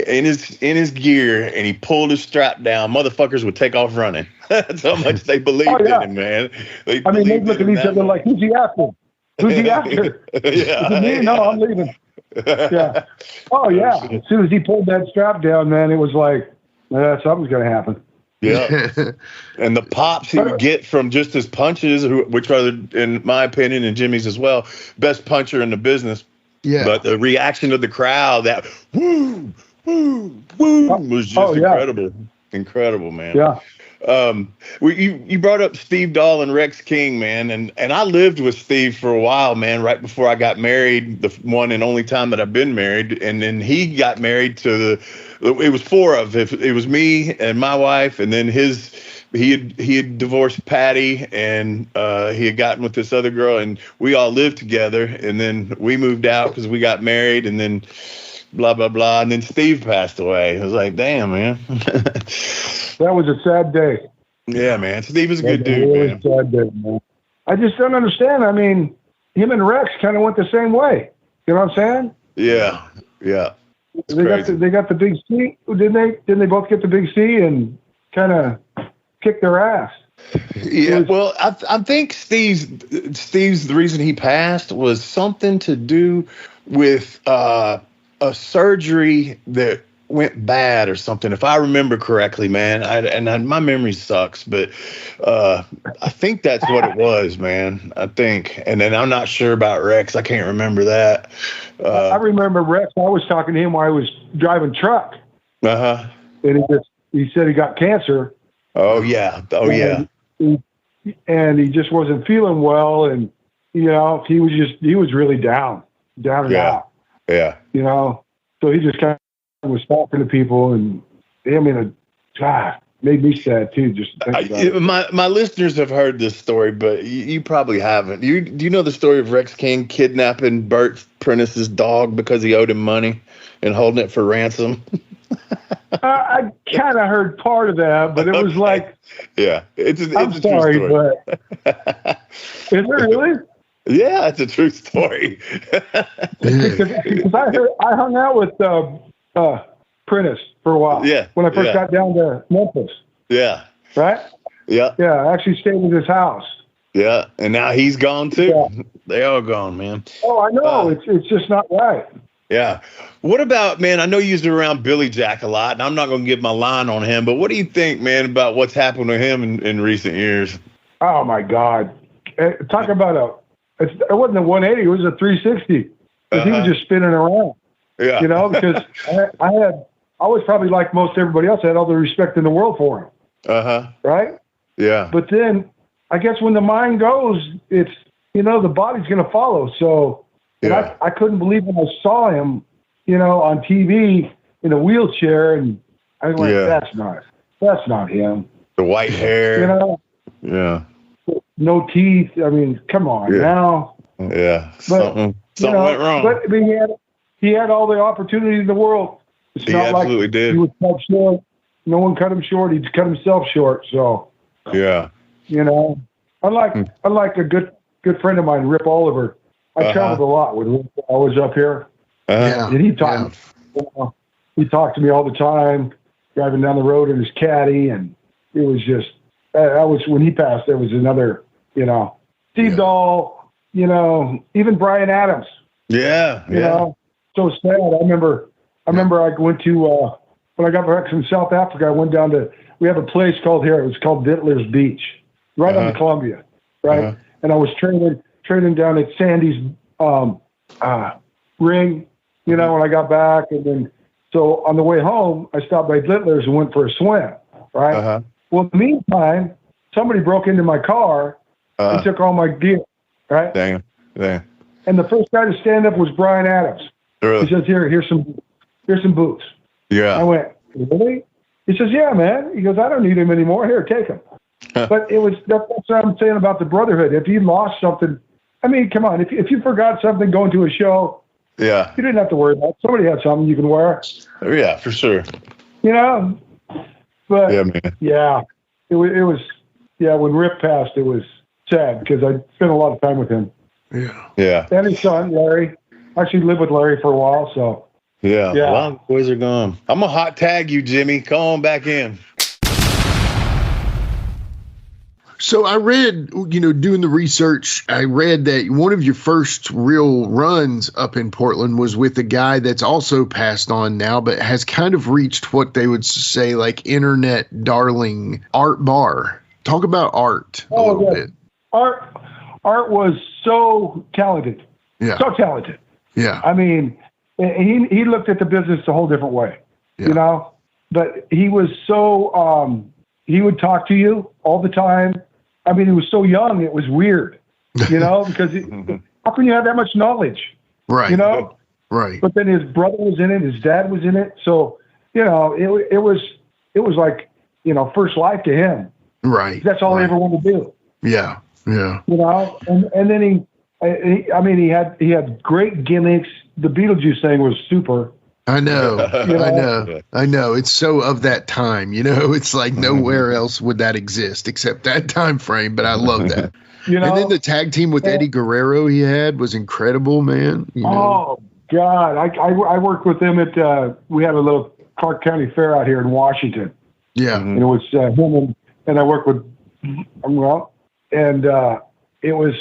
in his gear and he pulled his strap down, motherfuckers would take off running. That's how much they believed in him, man. They look at each other like, who's he after? Who's he after? Is it me? No, I'm leaving. Yeah. Oh, yeah. As soon as he pulled that strap down, man, it was like, something's going to happen. Yeah. And the pops he would get from just his punches, which are, in my opinion, and Jimmy's as well, best puncher in the business. Yeah. But the reaction of the crowd, that woo, woo, woo, was just incredible. Incredible, man. Yeah. You brought up Steve Dahl and Rex King, man, and I lived with Steve for a while, man, right before I got married, the one and only time that I've been married, and then he got married to it was four of it. It was me and my wife, and then he had divorced Patty, and he had gotten with this other girl, and we all lived together, and then we moved out because we got married, and then blah, blah, blah, and then Steve passed away. I was like, damn, man. That was a sad day. Yeah, man. Steve is a good dude, man. Sad day, man. I just don't understand. I mean, him and Rex kind of went the same way. You know what I'm saying? Yeah. They got the big C. Didn't they both get the big C and kind of kick their ass? Yeah, well, I think Steve's the reason he passed was something to do with a surgery that went bad or something, if I remember correctly, man. My memory sucks, but I think that's what it was, man. I think, and then I'm not sure about Rex. I can't remember that. I remember Rex. I was talking to him while I was driving truck. And he said he got cancer. Oh yeah. And he just wasn't feeling well, and he was really down and out. Yeah. So he just kind of was talking to people, and made me sad too. Just to think about it. My listeners have heard this story, but you probably haven't. Do you know the story of Rex King kidnapping Bert Prentice's dog because he owed him money and holding it for ransom? I kind of heard part of that, but it was like, it's I'm a sorry, true story. But is it really? Yeah, it's a true story. Because I hung out with Prentice for a while. Yeah. When I first got down to Memphis. Yeah. Right? Yeah. Yeah, I actually stayed at his house. Yeah, and now he's gone too. Yeah. They all gone, man. Oh, I know. It's just not right. Yeah. What about, man, I know you was around Billy Jack a lot, and I'm not going to give my line on him, but what do you think, man, about what's happened to him in recent years? Oh, my God. Talk about it wasn't a 180, it was a 360. Because he was just spinning around. Yeah. Because I was probably like most everybody else. I had all the respect in the world for him. Right? Yeah. But then, I guess when the mind goes, it's, the body's going to follow. So I couldn't believe when I saw him, on TV in a wheelchair, and I went, that's not him. The white hair. Yeah. No teeth. I mean, come on now. Yeah. But, something went wrong. But he had all the opportunity in the world. It's not absolutely like did. He was cut short. No one cut him short. He cut himself short. So. Yeah. Unlike a good friend of mine, Rip Oliver. I traveled a lot with Rip. I was up here. And he talked to me all the time, driving down the road in his caddy, and it was just when he passed, there was another, Steve Dahl, even Brian Adams. Yeah. You know, so sad. I remember I went to when I got back from South Africa, I went down to, we have a place called here, it was called Dittler's Beach, right on the Columbia, right? And I was training down at Sandy's ring, when I got back. And then, so on the way home, I stopped by Dittler's and went for a swim, right? Well, in the meantime, somebody broke into my car and took all my gear, right? Dang. And the first guy to stand up was Brian Adams. Really? He says, here's some boots. Yeah. I went, really? He says, yeah, man. He goes, I don't need him anymore. Here, take him. But that's what I'm saying about the brotherhood. If you lost something, I mean, come on. If you forgot something going to a show, you didn't have to worry about it. Somebody had something you can wear. Yeah, for sure. But yeah, man. It was when Rip passed, it was sad because I spent a lot of time with him. Yeah. And his son, Larry. I actually lived with Larry for a while, so. Yeah. A lot of boys are gone. I'm going to hot tag you, Jimmy. Come on back in. So I read, doing the research, I read that one of your first real runs up in Portland was with a guy that's also passed on now, but has kind of reached what they would say like internet darling, Art Barr. Talk about Art a little bit. Art was so talented. Yeah. So talented. Yeah. I mean, he looked at the business a whole different way, but he was so, he would talk to you all the time. I mean, he was so young, it was weird, because how can you have that much knowledge? Right. Right. But then his brother was in it, his dad was in it. So, it was like, first life to him. Right. That's all he ever wanted to do. Yeah. Yeah. And then he had great gimmicks. The Beetlejuice thing was super. I know. I know. It's so of that time, it's like nowhere else would that exist except that time frame. But I love that. And then the tag team with Eddie Guerrero he had was incredible, man. Oh God. I worked with him at, we had a little Clark County fair out here in Washington. Yeah. And it was him and I worked with, and it was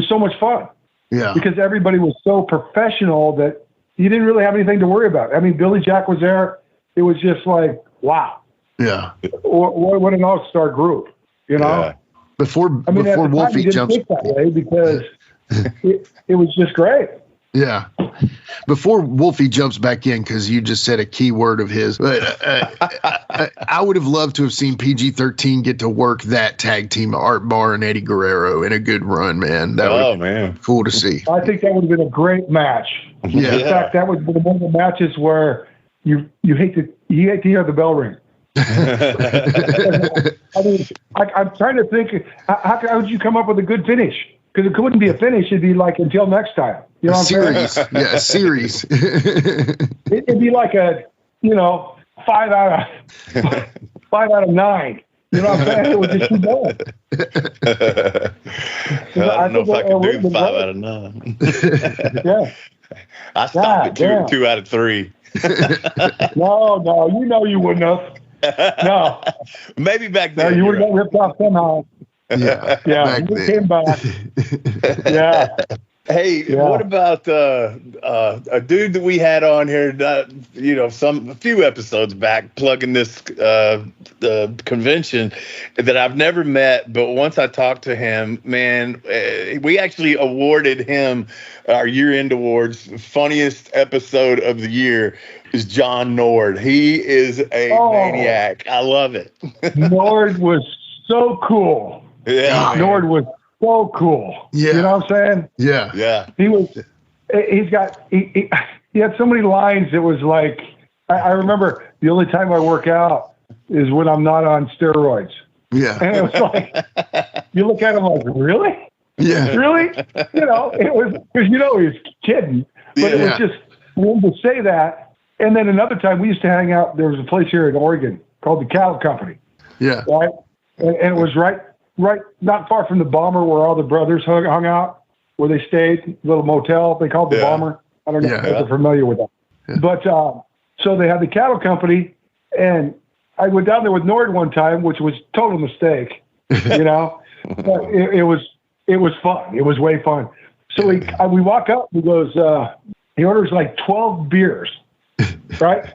so much fun. Yeah. Because everybody was so professional that you didn't really have anything to worry about. I mean, Billy Jack was there. It was just like, wow. Yeah. What an all-star group, Yeah. Before Wolfie jumps that way because it was just great. Yeah. Before Wolfie jumps back in, because you just said a key word of his, but I would have loved to have seen PG-13 get to work that tag team, Art Barr and Eddie Guerrero, in a good run, man. That would be cool to see. I think that would have been a great match. Yeah. In fact, that would be one of the matches where you hate to hear the bell ring. I mean, I'm trying to think, how would you come up with a good finish? Because it couldn't be a finish. It'd be like until next time. You know what I'm saying? Yeah, a series. It'd be like a, 5 out of 9. You know what I'm saying? It was just too bad. I don't know if I can do 5 out of 9. Yeah. I stopped at 2 out of 3. No, you wouldn't have. No. Maybe back then. No, you would have got ripped off somehow. Yeah. You came back. Yeah. Hey, what about a dude that we had on here, a few episodes back, plugging this convention that I've never met, but once I talked to him, man, we actually awarded him our year-end awards. Funniest episode of the year is John Nord. He is a maniac. I love it. Nord was so cool. Yeah, Nord was so cool. Yeah. You know what I'm saying? Yeah. Yeah. He had so many lines. It was like, I remember the only time I work out is when I'm not on steroids. Yeah. And it was like, you look at him like, really? Yeah. Really? It was, because he was kidding. But it was just, for him to say that. And then another time we used to hang out, there was a place here in Oregon called the Cattle Company. Yeah. Right? And it was right not far from the Bomber where all the brothers hung out, where they stayed, little motel they called the Bomber. I don't know if you're familiar with that. Yeah. But so they had the cattle company, and I went down there with Nord one time, which was a total mistake, you know. But it was fun. It was way fun. So we walk up. He goes. He orders like 12 beers, right?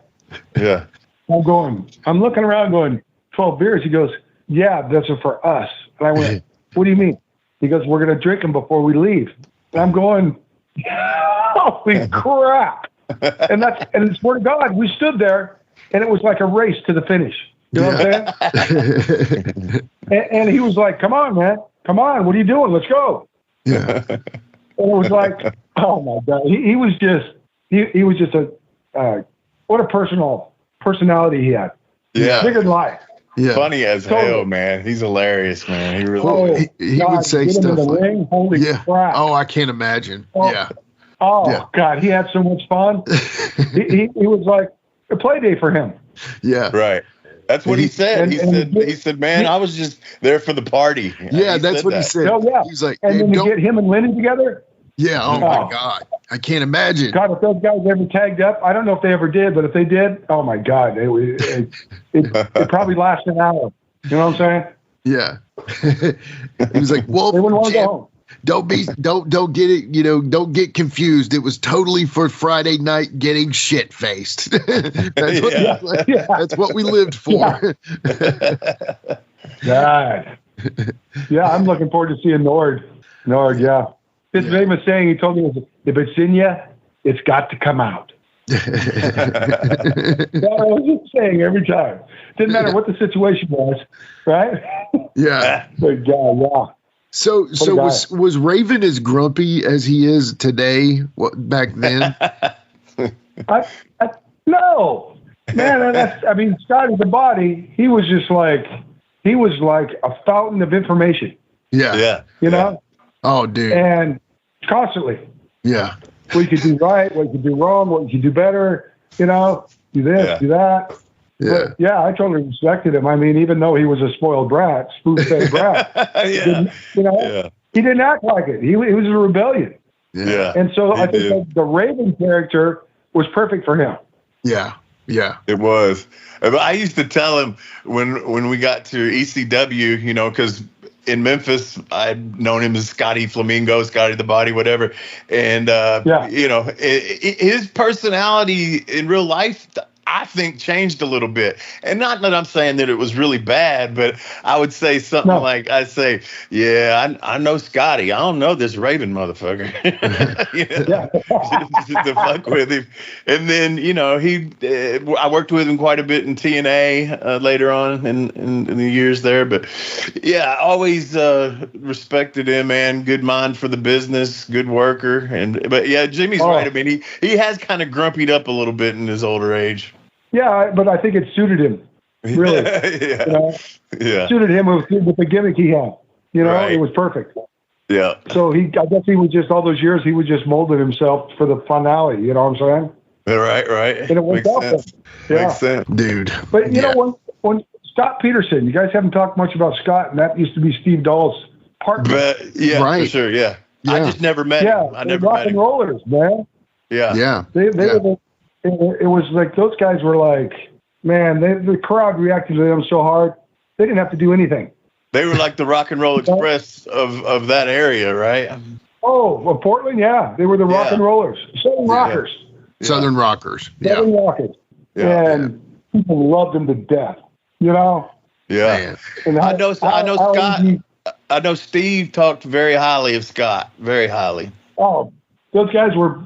Yeah. I'm looking around, going 12 beers. He goes, yeah, those are for us. And I went, what do you mean? He goes, we're going to drink them before we leave. And I'm going, holy crap. And it's swear to God, we stood there and it was like a race to the finish. You know what I'm saying? and he was like, come on, man. Come on. What are you doing? Let's go. Yeah. And it was like, oh my God. He was just what a personality he had. Yeah. Bigger than life. Yeah. Funny as hell, man. He's hilarious, man. He really he would say stuff like, holy crap. Oh, I can't imagine. Yeah. God, he had so much fun. he was like a play day for him. Yeah. Right. That's what he said. He said, man, I was just there for the party. Yeah, that's what he said. Oh, yeah. He's like, and then to get him and Lenny together. Yeah. Oh my God. I can't imagine. God, if those guys ever tagged up, I don't know if they ever did, but if they did, oh my God, it probably lasts an hour. You know what I'm saying? Yeah. He was like, well, they wouldn't want to go home. Don't get it, you know, don't get confused. It was totally for Friday night getting shit faced. That's what we lived for. God. Yeah, I'm looking forward to seeing Nord, yeah. His famous saying, he told me, if it's in you, it's got to come out. That was just saying every time. Didn't matter what the situation was, right? Yeah. But God, yeah. So was Raven as grumpy as he is today? Back then? No, man. Scotty the Body. He was just like a fountain of information. Yeah. You know. Oh, dude. And constantly. Yeah. What you could do right, what you could do wrong, what you could do better. You know, do this, do that. Yeah. But, I totally respected him. I mean, even though he was a spoiled brat, spoon-fed brat, he didn't act like it. He was a rebellion. Yeah. And so I think that the Raven character was perfect for him. Yeah. Yeah. It was. I used to tell him when we got to ECW, you know, because in Memphis, I'd known him as Scotty Flamingo, Scotty the Body, whatever. And, you know, his personality in real life, I think, changed a little bit. And not that I'm saying that it was really bad, but I would say something like, I know Scotty. I don't know this Raven motherfucker. To fuck with him. And then, you know, I worked with him quite a bit in TNA later on in the years there. But, I always respected him, man. Good mind for the business, good worker. But Jimmy's right. I mean, he has kind of grumpied up a little bit in his older age. Yeah, but I think it suited him, really. You know? It suited him with the gimmick he had. You know, It was perfect. Yeah. So I guess he was just, all those years, he was just molding himself for the finale. You know what I'm saying? Right. And it worked out. Makes sense. Dude. But, you know, when Scott Peterson, you guys haven't talked much about Scott, and that used to be Steve Dahl's partner. But, for sure, I just never met him. I never met him. Rollers, man. Yeah. They were it was like those guys were like, man, the crowd reacted to them so hard. They didn't have to do anything. They were like the Rock and Roll Express of that area, right? Oh, well, Portland, They were the Rock and Rollers. Southern Rockers. Southern Rockers. Southern Rockers. And people loved them to death, you know? Yeah. And I know Scott. I know Steve talked very highly of Scott. Very highly. Oh, those guys were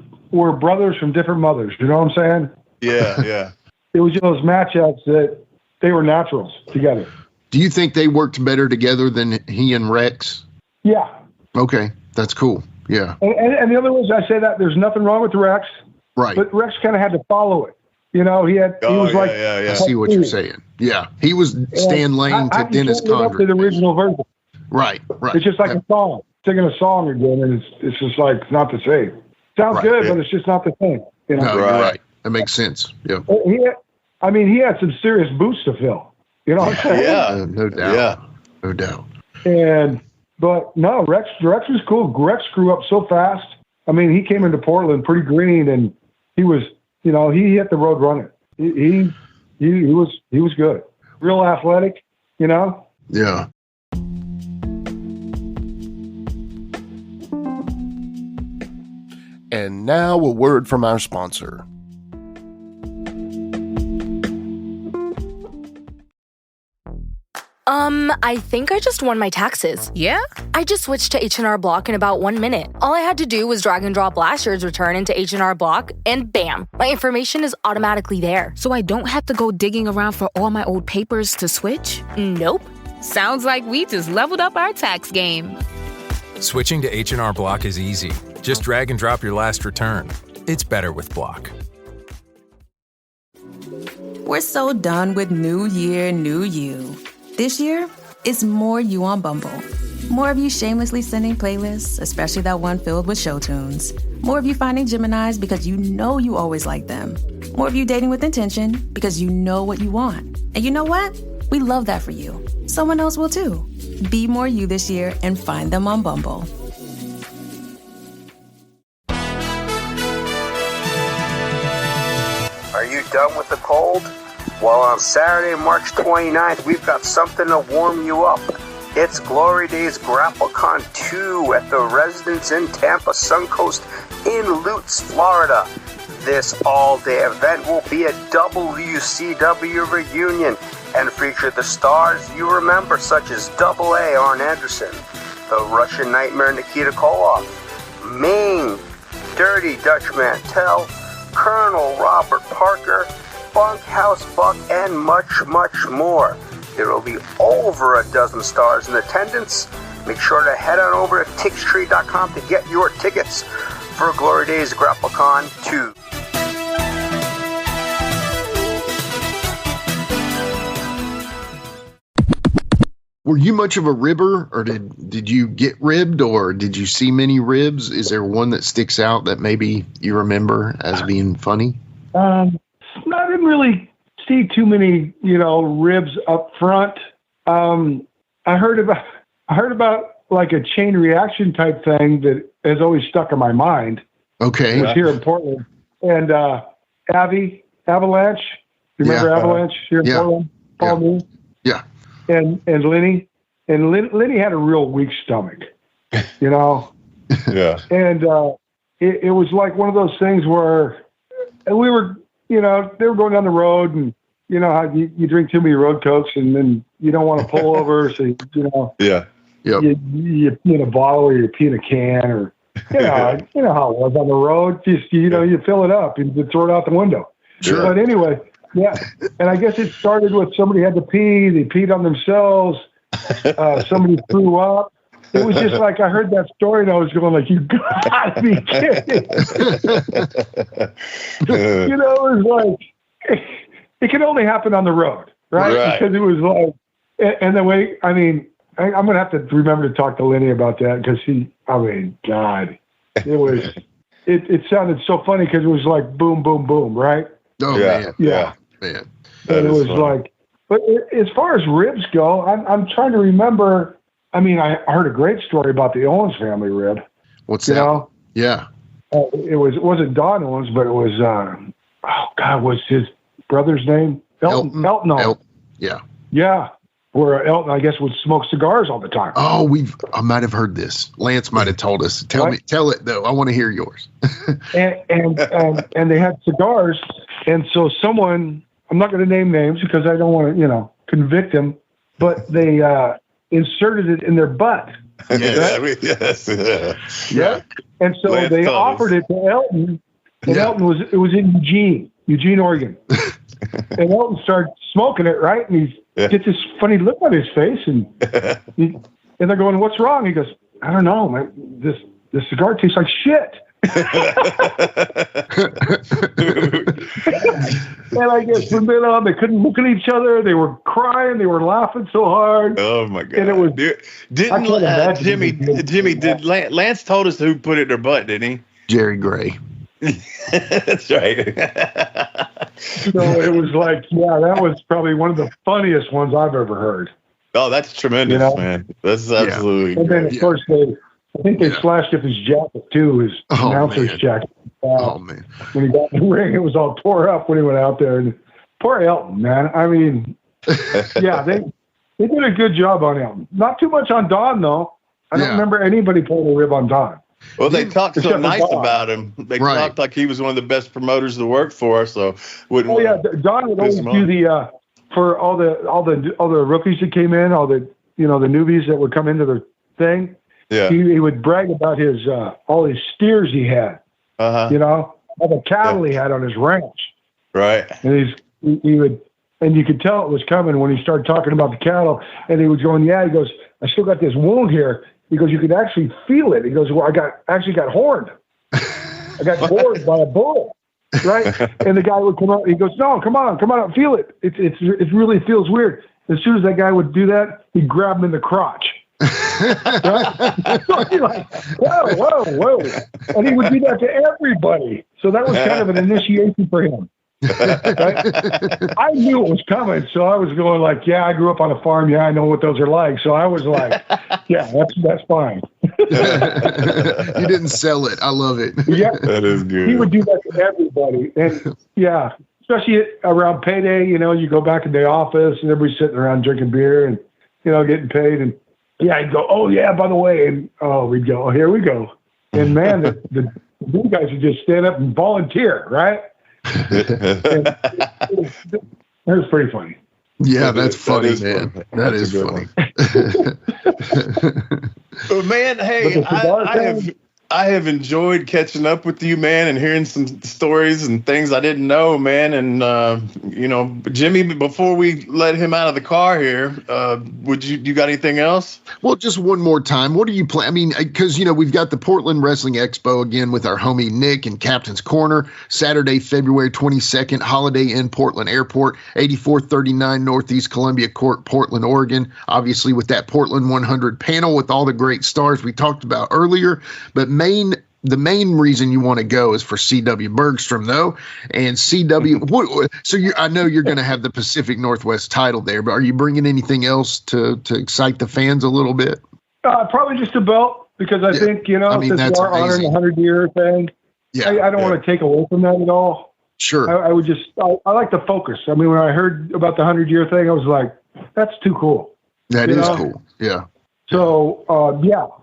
brothers from different mothers. You know what I'm saying? Yeah. It was just those matchups that they were naturals together. Do you think they worked better together than he and Rex? Yeah. Okay, that's cool. Yeah. And the other was, I say that there's nothing wrong with Rex. Right. But Rex kind of had to follow it. You know, he was like. I see what you're saying. Yeah. He was Stan Lane to Dennis Condren. To the original version. Right. It's just like a song. Singing a song again, and it's just like, it's not the same. Sounds good, but it's just not the same. You know? No, you're right. That makes sense. Yeah. He had some serious boots to fill. You know what I'm saying? Yeah. No doubt. Yeah. No doubt. But no, Rex was cool. Rex grew up so fast. I mean, he came into Portland pretty green, and he was, he hit the road running. He was good. Real athletic, Yeah. And now a word from our sponsor. I think I just won my taxes. Yeah? I just switched to H&R Block in about 1 minute. All I had to do was drag and drop last year's return into H&R Block, and bam, my information is automatically there. So I don't have to go digging around for all my old papers to switch? Nope. Sounds like we just leveled up our tax game. Switching to H&R Block is easy. Just drag and drop your last return. It's better with Block. We're so done with New Year, New You. This year, it's more you on Bumble. More of you shamelessly sending playlists, especially that one filled with show tunes. More of you finding Geminis because you know you always like them. More of you dating with intention because you know what you want. And you know what? We love that for you. Someone else will too. Be more you this year and find them on Bumble. Are you done with the cold? Well, on Saturday, March 29th, we've got something to warm you up. It's Glory Days GrappleCon 2 at the Residence in Tampa Suncoast in Lutz, Florida. This all-day event will be a WCW reunion and feature the stars you remember, such as Double A Arn Anderson, the Russian Nightmare Nikita Koloff, Ming, Dirty Dutch Mantel, Colonel Robert Parker, Bunkhouse Buck, and much, much more. There will be over a dozen stars in attendance. Make sure to head on over to Tickstree.com to get your tickets for Glory Days GrappleCon 2. Were you much of a ribber, or did you get ribbed, or did you see many ribs? Is there one that sticks out that maybe you remember as being funny? I didn't really see too many, ribs up front. I heard about like a chain reaction type thing that has always stuck in my mind. Okay. It was here in Portland. And Avalanche. You remember Avalanche here in Portland? Paul Moon? Yeah. And Lenny. And Lenny had a real weak stomach, Yeah. And it was like one of those things where we were, they were going down the road, and you know how you drink too many road cokes and then you don't want to pull over. So, Yeah. Yep. You pee in a bottle or you pee in a can, or, you know how it was on the road. Just, you fill it up and you throw it out the window. Sure. But anyway, yeah. And I guess it started with somebody had to pee. They peed on themselves. Somebody threw up. It was just like I heard that story and I was going like, you gotta be kidding. It was like, it can only happen on the road, right? Because it was like, and the way, I'm going to have to remember to talk to Lenny about that, because God, it was, it sounded so funny because it was like boom, boom, boom, right? Oh, man. Yeah. Man. And it was funny. Like, but as far as ribs go, I'm trying to remember. I heard a great story about the Owens family rib. What's that? Yeah. It wasn't Don Owens, but it was, what's his brother's name? Elton Owens. Yeah. Yeah. Where Elton, I guess, would smoke cigars all the time. Oh, I might have heard this. Lance might have told us. Tell it though. I want to hear yours. and they had cigars. And so someone, I'm not going to name names because I don't want to, convict them, but they, inserted it in their butt. Yes. Yeah. And so Lance they told offered it to Elton, and Elton was in Eugene, Oregon. And Elton started smoking it, right? And he gets this funny look on his face, and they're going, "What's wrong?" He goes, "I don't know, man. This cigar tastes like shit." And I guess from then on, they couldn't look at each other. They were crying. They were laughing so hard. Oh my God! And it was Jimmy? Did Lance told us who put it in their butt? Didn't he? Jerry Gray. That's right. So it was like, that was probably one of the funniest ones I've ever heard. Oh, that's tremendous, man. That's absolutely. And then of course I think they slashed up his jacket too, his announcer's jacket. Man. When he got in the ring, it was all tore up when he went out there. And poor Elton, man. I mean, yeah, they did a good job on Elton. Not too much on Don, though. I don't remember anybody pulling a rib on Don. Well, they talked so nice about him. They talked like he was one of the best promoters to work for. So wouldn't. Oh yeah, Don would always do the for all the rookies that came in, all the the newbies that would come into the thing. Yeah, he would brag about his all his steers he had. All the cattle he had on his ranch. Right. And he would, and you could tell it was coming when he started talking about the cattle. And he was going, he goes, I still got this wound here. He goes, you could actually feel it. He goes, well, I actually got horned. I got horned by a bull, right? And the guy would come out. He goes, no, come on, feel it. It really feels weird. As soon as that guy would do that, he'd grab him in the crotch. Right? Like, whoa. And he would do that to everybody. So that was kind of an initiation for him. Right? I knew it was coming, so I was going like, yeah, I grew up on a farm. Yeah, I know what those are like. So I was like, yeah, that's fine. You didn't sell it. I love it. Yeah, that is good. He would do that to everybody. And yeah, especially around payday, you go back in the office and everybody's sitting around drinking beer and, getting paid. And yeah, he'd go, oh yeah, by the way. And we'd go, oh, here we go. And man, the new guys would just stand up and volunteer, right? It was pretty funny. Yeah, that's funny, man. That is funny. Well, man, hey, I have enjoyed catching up with you, man, and hearing some stories and things I didn't know, man. And Jimmy, before we let him out of the car here, you got anything else? Well, just one more time. What do you plan? I mean, because we've got the Portland Wrestling Expo again with our homie Nick and Captain's Corner, Saturday, February 22nd, Holiday Inn, Portland Airport, 8439 Northeast Columbia Court, Portland, Oregon. Obviously, with that Portland 100 panel with all the great stars we talked about earlier, but the main reason you want to go is for C.W. Bergstrom, though. And C.W. So I know you're going to have the Pacific Northwest title there, but are you bringing anything else to excite the fans a little bit? Probably just a belt, because I think, since we're honoring the 100-year thing, I don't want to take away from that at all. Sure. I would just, I like the focus. I mean, when I heard about the 100-year thing, I was like, that's too cool. That is cool. Yeah. So,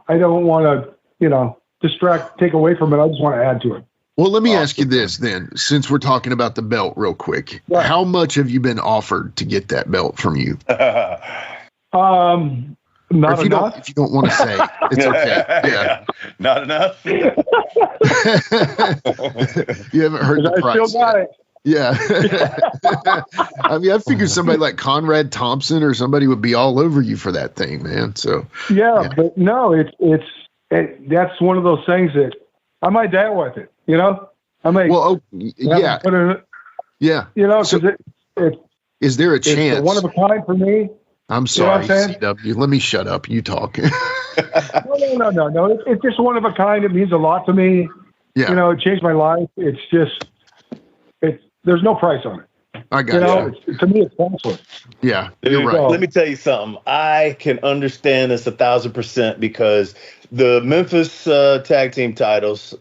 I don't want to, take away from it. I just want to add to it. Well, let me ask you this then, since we're talking about the belt real quick. Right. How much have you been offered to get that belt from you? Not enough. If you don't want to say, it's okay. Yeah. Not enough. You haven't heard the price. I still got it. Yeah. I mean, I figured somebody like Conrad Thompson or somebody would be all over you for that thing, man. So yeah. But no, that's one of those things that I might die with it, I might. Well, yeah. So, is there a chance? It's one of a kind for me. I'm sorry, CW. Let me shut up. You talk. No. It's just one of a kind. It means a lot to me. Yeah. It changed my life. It's just, there's no price on it. I got it. To me, it's priceless. Yeah, you're right. Let me tell you something. I can understand this 1,000% because the Memphis tag team titles,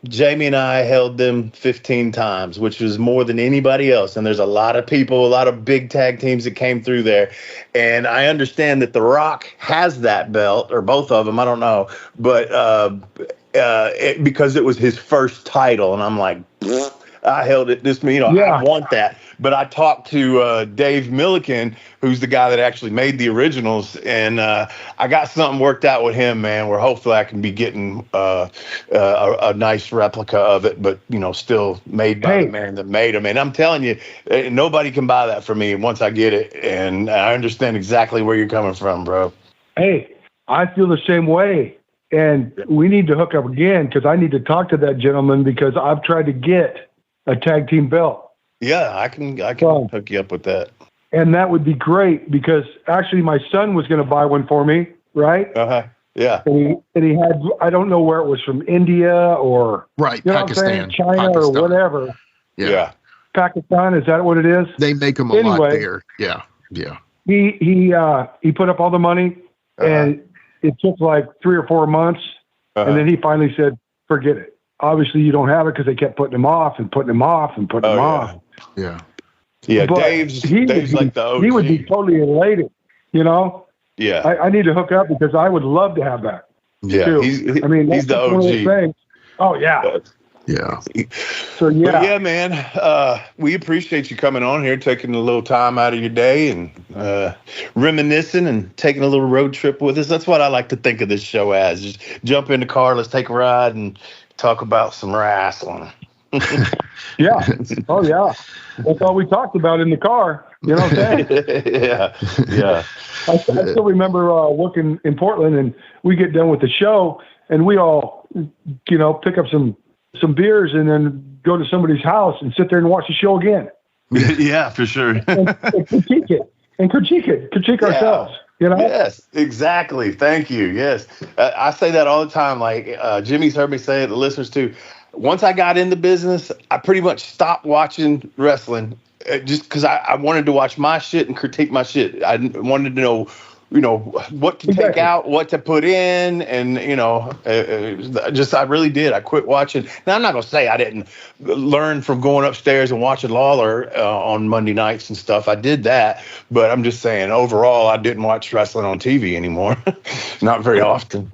Jamie and I held them 15 times, which was more than anybody else. And there's a lot of people, a lot of big tag teams that came through there. And I understand that The Rock has that belt, or both of them, I don't know. But because it was his first title, and I'm like, I held it. I want that. But I talked to Dave Milliken, who's the guy that actually made the originals, and I got something worked out with him, man, where hopefully I can be getting a nice replica of it, but, still made by the man that made them. And I'm telling you, nobody can buy that for me once I get it, and I understand exactly where you're coming from, bro. Hey, I feel the same way, and we need to hook up again because I need to talk to that gentleman because I've tried to get a tag team belt. Yeah, I can hook you up with that. And that would be great because actually my son was going to buy one for me, right? Yeah. And he had, I don't know where it was, from India or Pakistan, China or whatever. Yeah. Pakistan, is that what it is? They make them a lot there. Yeah. He put up all the money and it took like 3 or 4 months. And then he finally said, forget it. Obviously, you don't have it because they kept putting him off and putting him off and putting him off. Yeah. Yeah, But Dave's like the OG. He would be totally elated, you know? Yeah. I need to hook up because I would love to have that. Yeah, too. he's that's the one of those OG. things. Oh, yeah. Yeah. So, yeah. But yeah, man, we appreciate you coming on here, taking a little time out of your day and reminiscing and taking a little road trip with us. That's what I like to think of this show as. Just jump in the car, let's take a ride and talk about some wrestling. Yeah. Oh, yeah. That's all we talked about in the car. You know what I'm saying? Yeah. I still remember working in Portland, and we get done with the show, and we all, pick up some beers and then go to somebody's house and sit there and watch the show again. Yeah, for sure. and critique ourselves. You know? Yes, exactly. Thank you. Yes. I say that all the time. Like Jimmy's heard me say it, the listeners too. Once I got into business, I pretty much stopped watching wrestling just because I wanted to watch my shit and critique my shit. I wanted to know, what to take out, what to put in, and, I really did. I quit watching. Now, I'm not going to say I didn't learn from going upstairs and watching Lawler on Monday nights and stuff. I did that, but I'm just saying overall, I didn't watch wrestling on TV anymore. Not very often.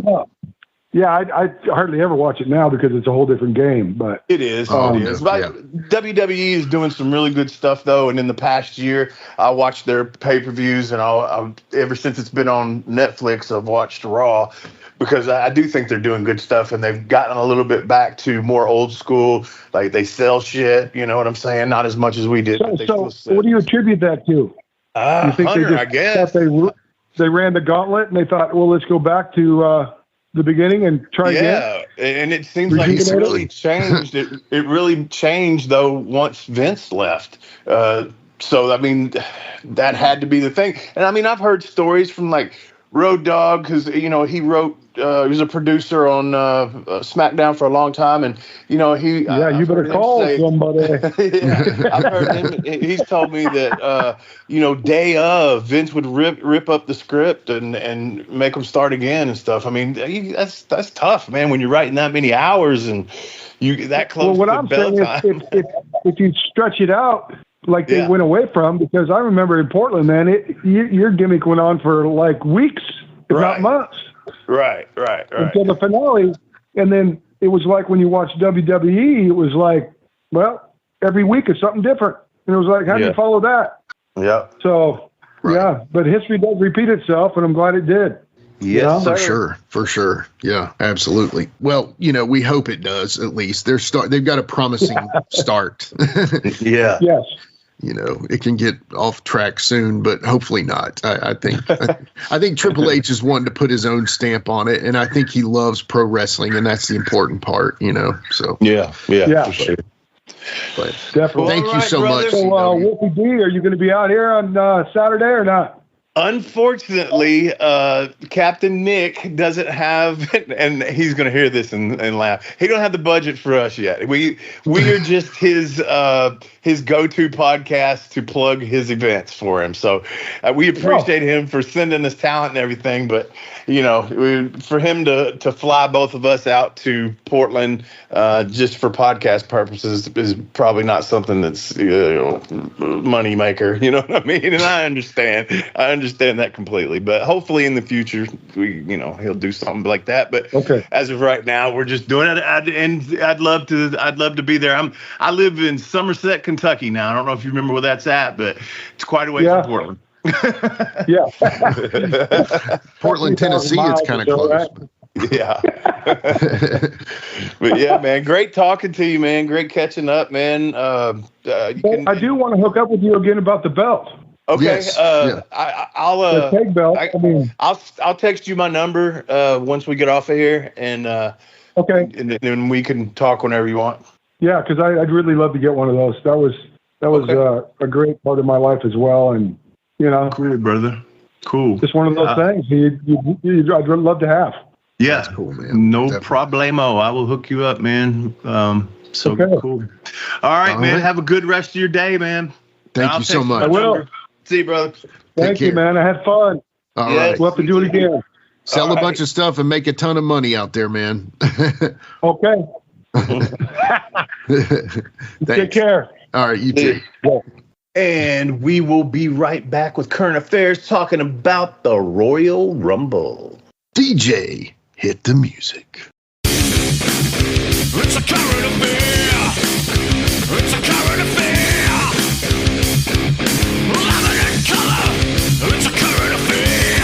Yeah, I hardly ever watch it now because it's a whole different game. But it is. WWE is doing some really good stuff though, and in the past year, I watched their pay-per-views, and ever since it's been on Netflix, I've watched Raw because I do think they're doing good stuff, and they've gotten a little bit back to more old school. Like they sell shit, you know what I'm saying? Not as much as we did. So what do you attribute that to? You think Hunter, I guess they ran the gauntlet and they thought, well, let's go back to the beginning and try again. Yeah, and it seems like it's really changed. It really changed though once Vince left. So I mean, that had to be the thing. And I mean, I've heard stories from like Road Dogg, because he wrote. He was a producer on SmackDown for a long time, and you better call somebody. I've heard him. He's told me that day of Vince would rip up the script and make them start again and stuff. I mean, that's tough, man. When you're writing that many hours and you that close. Well, what to I'm bell saying time. is, if you stretch it out like they went away from, because I remember in Portland, man, your gimmick went on for like weeks, if not months. Right. Until the finale, and then it was like when you watch WWE, it was like, well, every week is something different, and it was like, how do you follow that? Yeah. So, but history does repeat itself, and I'm glad it did. Yes, for sure. Yeah, absolutely. Well, we hope it does. At least they've got a promising start. Yeah. Yes. It can get off track soon, but hopefully not. I think Triple H is wanting to put his own stamp on it, and I think he loves pro wrestling, and that's the important part. So yeah, for sure. But definitely. Thank you so much. So, Wolfie D, are you going to be out here on Saturday or not? Unfortunately, Captain Nick doesn't have, and he's going to hear this and laugh. He don't have the budget for us yet. We are just his go-to podcast to plug his events for him. So we appreciate him for sending us talent and everything, but for him to fly both of us out to Portland just for podcast purposes is probably not something that's money maker. You know what I mean? And I understand that completely. But hopefully in the future, he'll do something like that. But as of right now, we're just doing it. I'd love to be there. I live in Somerset, Kentucky now. I don't know if you remember where that's at, but it's quite a way from Portland. Portland, Tennessee, it's kind of close. Right? Yeah. But yeah, man, great talking to you, man. Great catching up, man. I do want to hook up with you again about the belt. Okay. Yes. I'll peg belt. I'll text you my number once we get off of here, and and then we can talk whenever you want. Yeah, because I'd really love to get one of those. That was a great part of my life as well, and cool, brother. Cool. Just one of those things I'd love to have. Yeah, that's cool, man. No problemo. I will hook you up, man. Cool. All right, man. Have a good rest of your day, man. Thank you so much. I will. See you, brother. Thank you, man. I had fun. All right. We'll have to do it again. Sell a bunch of stuff and make a ton of money out there, man. Okay. Take care. All right, you too. And we will be right back with current affairs talking about the Royal Rumble. DJ, hit the music. It's a current affair. It's a current affair. Love it in color. It's a current affair.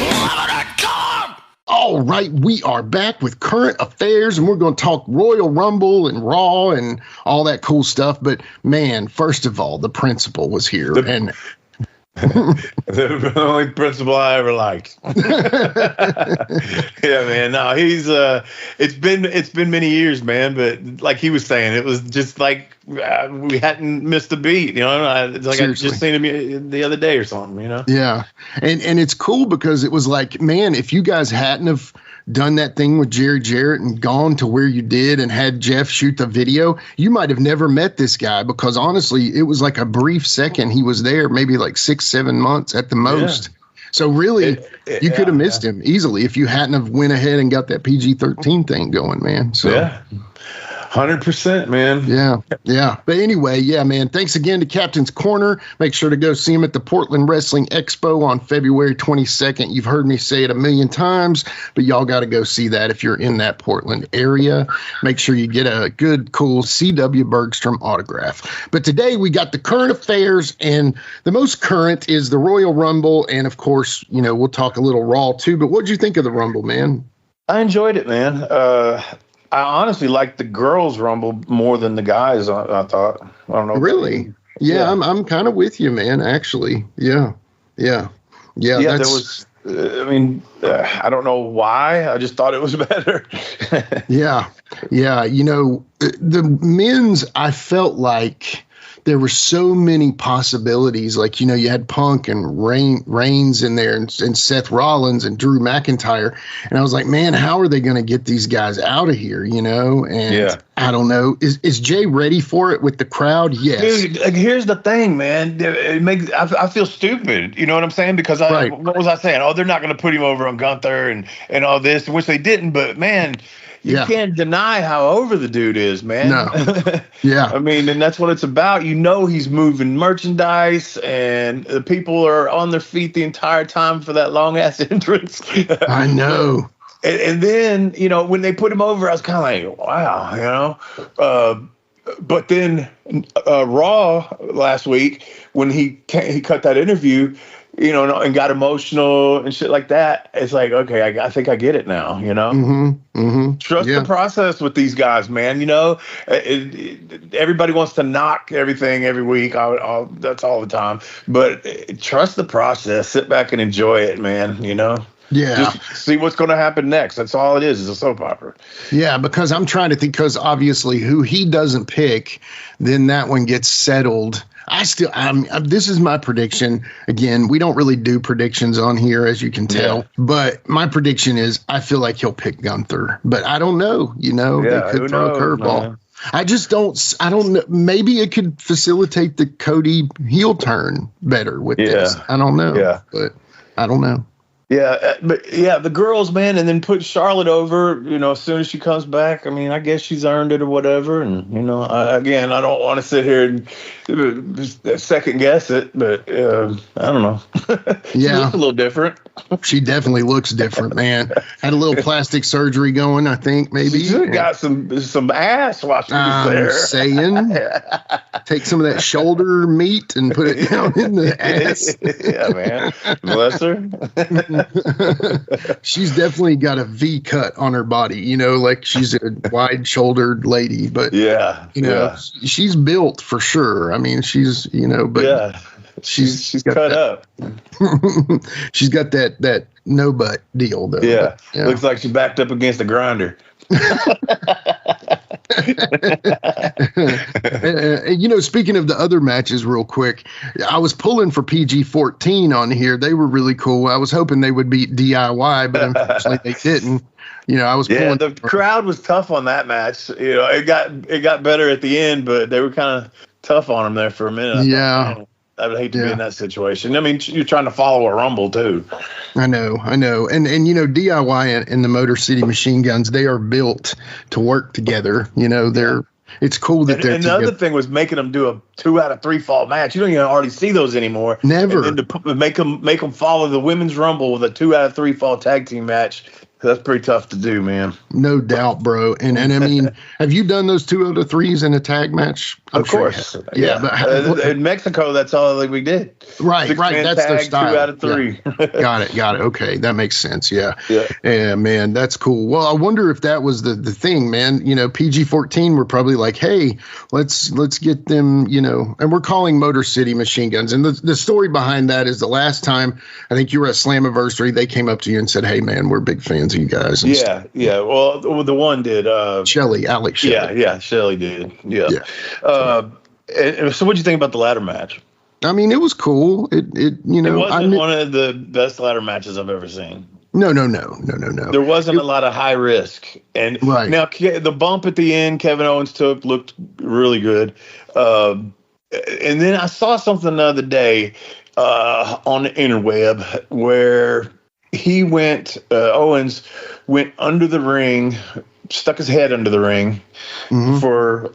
Love it in color. All right, we are back with current affairs, and we're going to talk Royal Rumble and Raw and all that cool stuff. But man, first of all, the Principal was here, and the only Principal I ever liked. Yeah, man. No, he's it's been many years, man. But like he was saying, it was just like we hadn't missed a beat. You know, it's like seriously. I just seen him the other day or something. You know. Yeah, and it's cool because it was like, man, if you guys hadn't have done that thing with Jerry Jarrett and gone to where you did and had Jeff shoot the video, you might have never met this guy, because honestly, it was like a brief second he was there, maybe like 6-7 months at the most. Yeah. So really, you could have missed him easily if you hadn't have went ahead and got that PG-13 thing going, man. So. Yeah. 100%, man. Yeah. But anyway, yeah, man. Thanks again to Captain's Corner. Make sure to go see him at the Portland Wrestling Expo on February 22nd. You've heard me say it a million times, but y'all got to go see that if you're in that Portland area. Make sure you get a good, cool C.W. Bergstrom autograph. But today we got the current affairs, and the most current is the Royal Rumble. And of course, you know, we'll talk a little Raw too. But what'd you think of the Rumble, man? I enjoyed it, man. I honestly liked the girls' Rumble more than the guys. I thought. I don't know. Really? Yeah. I'm kind of with you, man. Actually, yeah. There was. I mean, I don't know why. I just thought it was better. Yeah. You know, the men's, I felt like there were so many possibilities. Like, you know, you had Punk and Reigns in there and Seth Rollins and Drew McIntyre. And I was like, man, how are they going to get these guys out of here, you know? And I don't know. Is Jay ready for it with the crowd? Yes. Dude, like, here's the thing, man. It makes I feel stupid. You know what I'm saying? Because what was I saying? Oh, they're not going to put him over on Gunther and all this, which they didn't. But, man, you can't deny how over the dude is, man. No. Yeah. I mean, and that's what it's about. You know, he's moving merchandise, and the people are on their feet the entire time for that long ass entrance. I know. And then, you know, when they put him over, I was kind of like, wow, you know. But then Raw last week, when he cut that interview, you know, and got emotional and shit like that, it's like, okay, I think I get it now, you know? Trust the process with these guys, man. You know, everybody wants to knock everything every week. That's all the time. But trust the process. Sit back and enjoy it, man, you know? Yeah. Just see what's going to happen next. That's all it is a soap opera. Yeah, because I'm trying to think, because obviously who he doesn't pick, then that one gets settled. This is my prediction. Again, we don't really do predictions on here, as you can tell. But my prediction is I feel like he'll pick Gunther. But I don't know. You know, they could throw a curveball. I don't know. Maybe it could facilitate the Cody heel turn better with this. I don't know. Yeah. But I don't know. Yeah, but the girls, man, and then put Charlotte over, you know, as soon as she comes back. I mean, I guess she's earned it or whatever. And, you know, I don't want to sit here and second guess it, but I don't know. She looks a little different. She definitely looks different, man. Had a little plastic surgery going, I think, maybe. She's got some ass while she was there. Saying, take some of that shoulder meat and put it down in the ass. Yeah, man. Bless her. She's definitely got a V cut on her body, you know, like she's a wide-shouldered lady, but you know, she's built for sure. I mean, she's, you know, but she's cut up. She's got that no butt deal though. Yeah. Looks like she backed up against the grinder. You know, speaking of the other matches real quick, I was pulling for PG-14 on here. They were really cool. I was hoping they would beat DIY, but unfortunately they didn't. You know, I was pulling. The crowd was tough on that match. You know, it got better at the end, but they were kind of tough on them there for a minute. I would hate to be in that situation. I mean, you're trying to follow a Rumble too. I know. And DIY and the Motor City Machine Guns, they are built to work together. It's cool that they're. And the other thing was making them do a 2 out of 3 fall match. You don't even already see those anymore. Never. And then to make them follow the Women's Rumble with a 2 out of 3 fall tag team match. That's pretty tough to do, man. No doubt, bro. And I mean, have you done those 2 out of 3s in a tag match? Of course. Yeah. But in Mexico, that's all we did. Right. That's tag, their style. 2 out of 3. Yeah. Got it. Okay. That makes sense. Yeah. Yeah, man. That's cool. Well, I wonder if that was the thing, man. PG-14 were probably like, hey, let's get them, and we're calling Motor City Machine Guns. And the story behind that is the last time I think you were at Slammiversary, they came up to you and said, hey, man, we're big fans of you guys. Yeah. Well, the one did. Alex Shelley. Yeah, Shelley did. Yeah. And so what'd you think about the ladder match? I mean, it was cool. It wasn't one of the best ladder matches I've ever seen. No. There wasn't a lot of high risk. And now the bump at the end Kevin Owens took looked really good. And then I saw something the other day on the interweb where Owens went under the ring, stuck his head under the ring for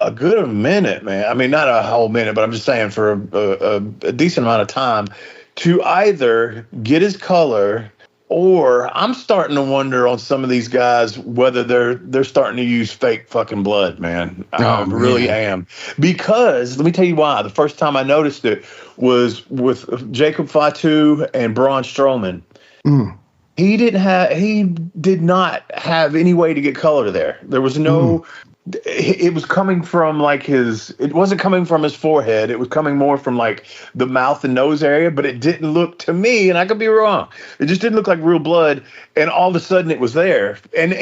a good minute, man. I mean, not a whole minute, but I'm just saying for a decent amount of time to either get his color, or I'm starting to wonder on some of these guys whether they're starting to use fake fucking blood, man. I really am. Because let me tell you why. The first time I noticed it was with Jacob Fatu and Braun Strowman. He did not have any way to get color there. There was no. It was coming from it wasn't coming from his forehead. It was coming more from like the mouth and nose area, but it didn't look to me, and I could be wrong. It just didn't look like real blood. And all of a sudden it was there. And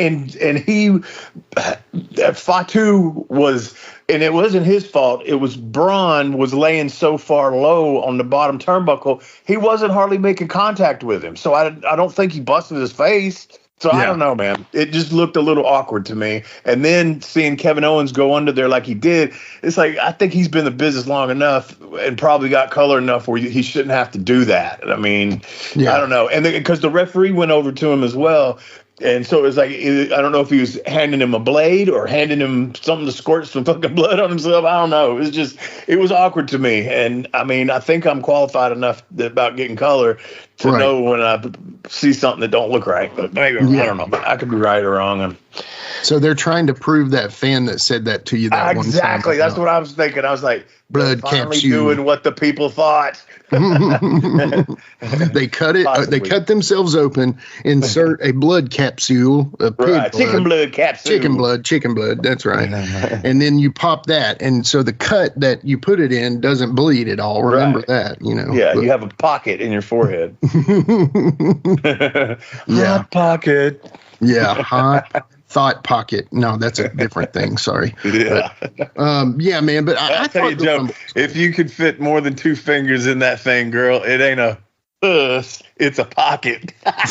Fatu was, and it wasn't his fault. It was Braun was laying so far low on the bottom turnbuckle. He wasn't hardly making contact with him. So I don't think he busted his face. So I don't know, man. It just looked a little awkward to me. And then seeing Kevin Owens go under there like he did, it's like, I think he's been in the business long enough and probably got color enough where he shouldn't have to do that. I mean, I don't know. And because the referee went over to him as well. And so it was like, I don't know if he was handing him a blade or handing him something to squirt some fucking blood on himself. I don't know. It was awkward to me. And I mean, I think I'm qualified enough about getting color to know when I see something that don't look right. But maybe, I don't know. I could be right or wrong. So they're trying to prove that fan that said that to you that one time. Exactly. That's what I was thinking. I was like, blood capsule. Doing what the people thought. They cut it. They cut themselves open, insert a blood capsule, a pig chicken blood capsule, chicken blood. That's right. And then you pop that, and so the cut that you put it in doesn't bleed at all. Remember that, Yeah, you have a pocket in your forehead. Hot pocket. Yeah, hot. Thought pocket. No, that's a different thing. Sorry. Yeah. But, yeah, man. But I tell you, Joe, if you could fit more than 2 fingers in that thing, girl, it ain't a puss. It's a pocket. That's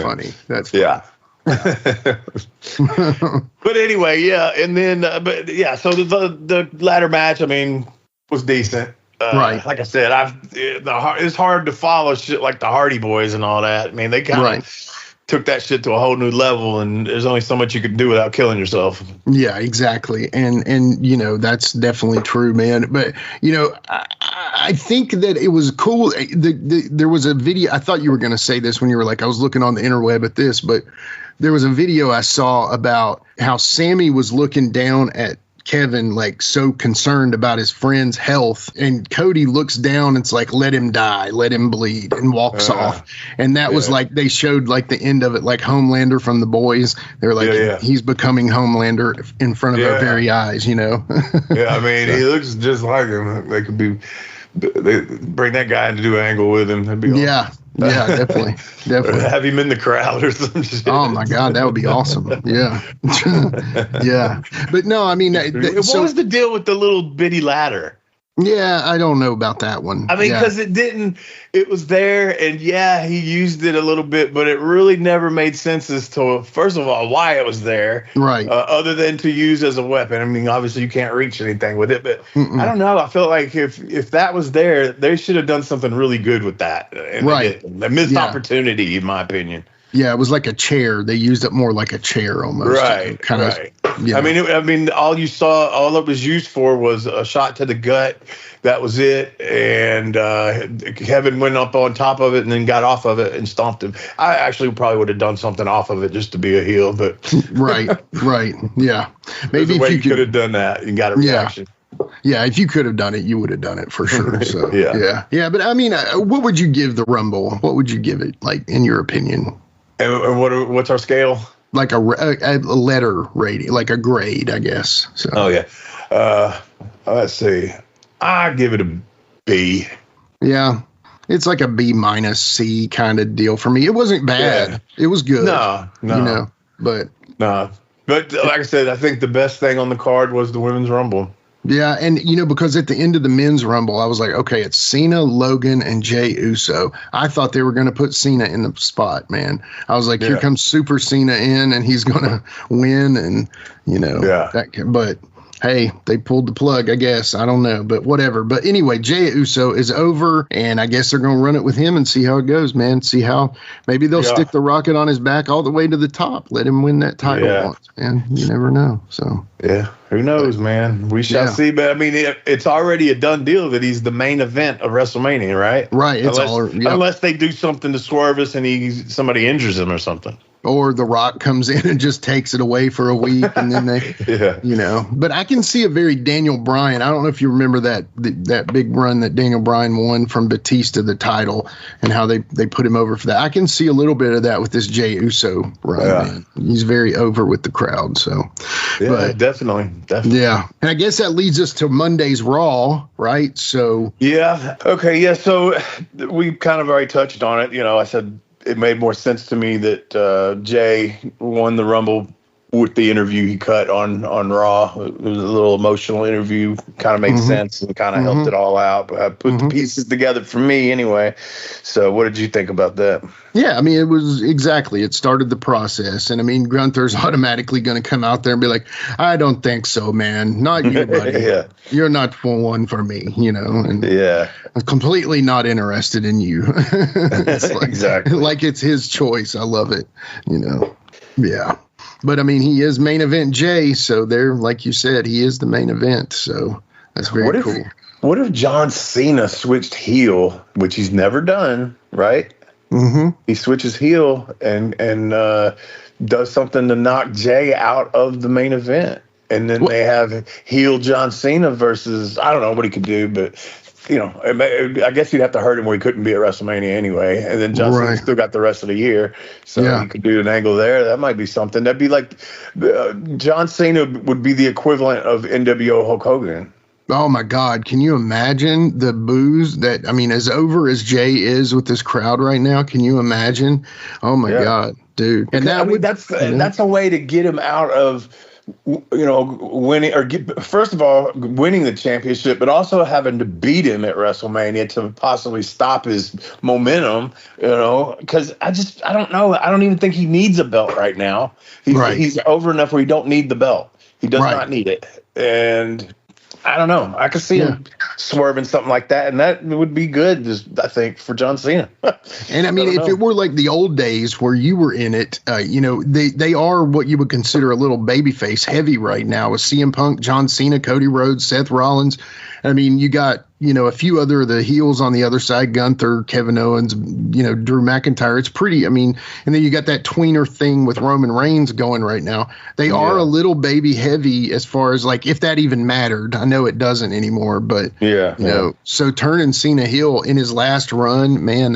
funny. That's funny. But anyway, and then, so the ladder match, I mean, was decent. Right. Like I said, it's hard to follow shit like the Hardy Boys and all that. I mean, they kind of took that shit to a whole new level, and there's only so much you could do without killing yourself. Yeah, exactly. And that's definitely true, man. But, I think that it was cool. There was a video. I thought you were going to say this when you were like, I was looking on the interweb at this, but there was a video I saw about how Sammy was looking down at Kevin, like, so concerned about his friend's health, and Cody looks down and it's like, let him die, let him bleed, and walks off. And that was like, they showed like the end of it, like Homelander from The Boys. They were like, he's becoming Homelander in front of our very eyes, I mean, he looks just like him. They bring that guy in to do an angle with him. That'd be awesome. Yeah, definitely. Have him in the crowd or some shit. Oh my God, that would be awesome. Yeah, yeah. But no, I mean, what was the deal with the little bitty ladder? Yeah, I don't know about that one. I mean, because it was there, and he used it a little bit, but it really never made sense as to, first of all, why it was there. Right. Other than to use as a weapon. I mean, obviously you can't reach anything with it, but I don't know. I felt like if that was there, they should have done something really good with that. And right. A missed opportunity, in my opinion. Yeah, it was like a chair. They used it more like a chair almost. Right. Kind of. Yeah. I mean, all it was used for was a shot to the gut. That was it. And Kevin went up on top of it and then got off of it and stomped him. I actually probably would have done something off of it just to be a heel, but right. Yeah. Maybe if you could have done that and got a reaction. Yeah, if you could have done it, you would have done it for sure. So yeah. But I mean, what would you give the Rumble? What would you give it, like, in your opinion? And what's our scale? Like a letter rating, like a grade, I guess. So. Oh yeah. Let's see. I give it a B. Yeah, it's like a B minus C kind of deal for me. It wasn't bad. Yeah. It was good. No. You know, but like I said, I think the best thing on the card was the Women's Rumble. Yeah, and because at the end of the Men's Rumble, I was like, okay, it's Cena, Logan, and Jey Uso. I thought they were going to put Cena in the spot, man. I was like, here comes Super Cena in, and he's going to win, and but hey, they pulled the plug, I guess. I don't know, but whatever. But anyway, Jey Uso is over, and I guess they're going to run it with him and see how it goes, man. See how maybe they'll stick the rocket on his back all the way to the top. Let him win that title once, man. You never know. So who knows, man? We shall see. But I mean, it's already a done deal that he's the main event of WrestleMania, right? Right. Unless they do something to swerve us and somebody injures him or something. Or The Rock comes in and just takes it away for a week, and then they, But I can see a very Daniel Bryan. I don't know if you remember that big run that Daniel Bryan won from Batista, the title, and how they put him over for that. I can see a little bit of that with this Jey Uso run. Man. He's very over with the crowd. So, definitely. Yeah, and I guess that leads us to Monday's Raw, right? So, So we kind of already touched on it. I said. It made more sense to me that Jey won the Rumble with the interview he cut on Raw. It was a little emotional interview, kind of made sense and kind of helped it all out. But I put the pieces together for me anyway. So what did you think about that? Yeah, I mean, it started the process. And I mean, Gunther's automatically going to come out there and be like, I don't think so, man. Not you, buddy. You're not one for me, and I'm completely not interested in you. Exactly. Like it's his choice. I love it, Yeah. But I mean, he is main event Jey, so there, like you said, he is the main event. So that's very cool. What if John Cena switched heel, which he's never done, right? Mm-hmm. He switches heel and does something to knock Jey out of the main event, and then they have heel John Cena versus I don't know what he could do, but. I guess you'd have to hurt him where he couldn't be at WrestleMania anyway. And then John still got the rest of the year. So he could do an angle there. That might be something. That'd be like John Cena would be the equivalent of NWO Hulk Hogan. Oh, my God. Can you imagine the boos that, I mean, as over as Jey is with this crowd right now, can you imagine? Oh, my God, dude. And that's a way to get him out of winning first of all, winning the championship, but also having to beat him at WrestleMania to possibly stop his momentum, because I don't know. I don't even think he needs a belt right now. He's over enough where he don't need the belt. He does not need it. And I don't know. I could see him swerving something like that, and that would be good, I think, for John Cena. And I mean, if it were like the old days where you were in it, they are what you would consider a little babyface heavy right now with CM Punk, John Cena, Cody Rhodes, Seth Rollins. I mean, you got, a few other of the heels on the other side, Gunther, Kevin Owens, Drew McIntyre. It's pretty, I mean, and then you got that tweener thing with Roman Reigns going right now. They are a little baby heavy as far as like, if that even mattered. I know it doesn't anymore, but so turning Cena heel in his last run, man,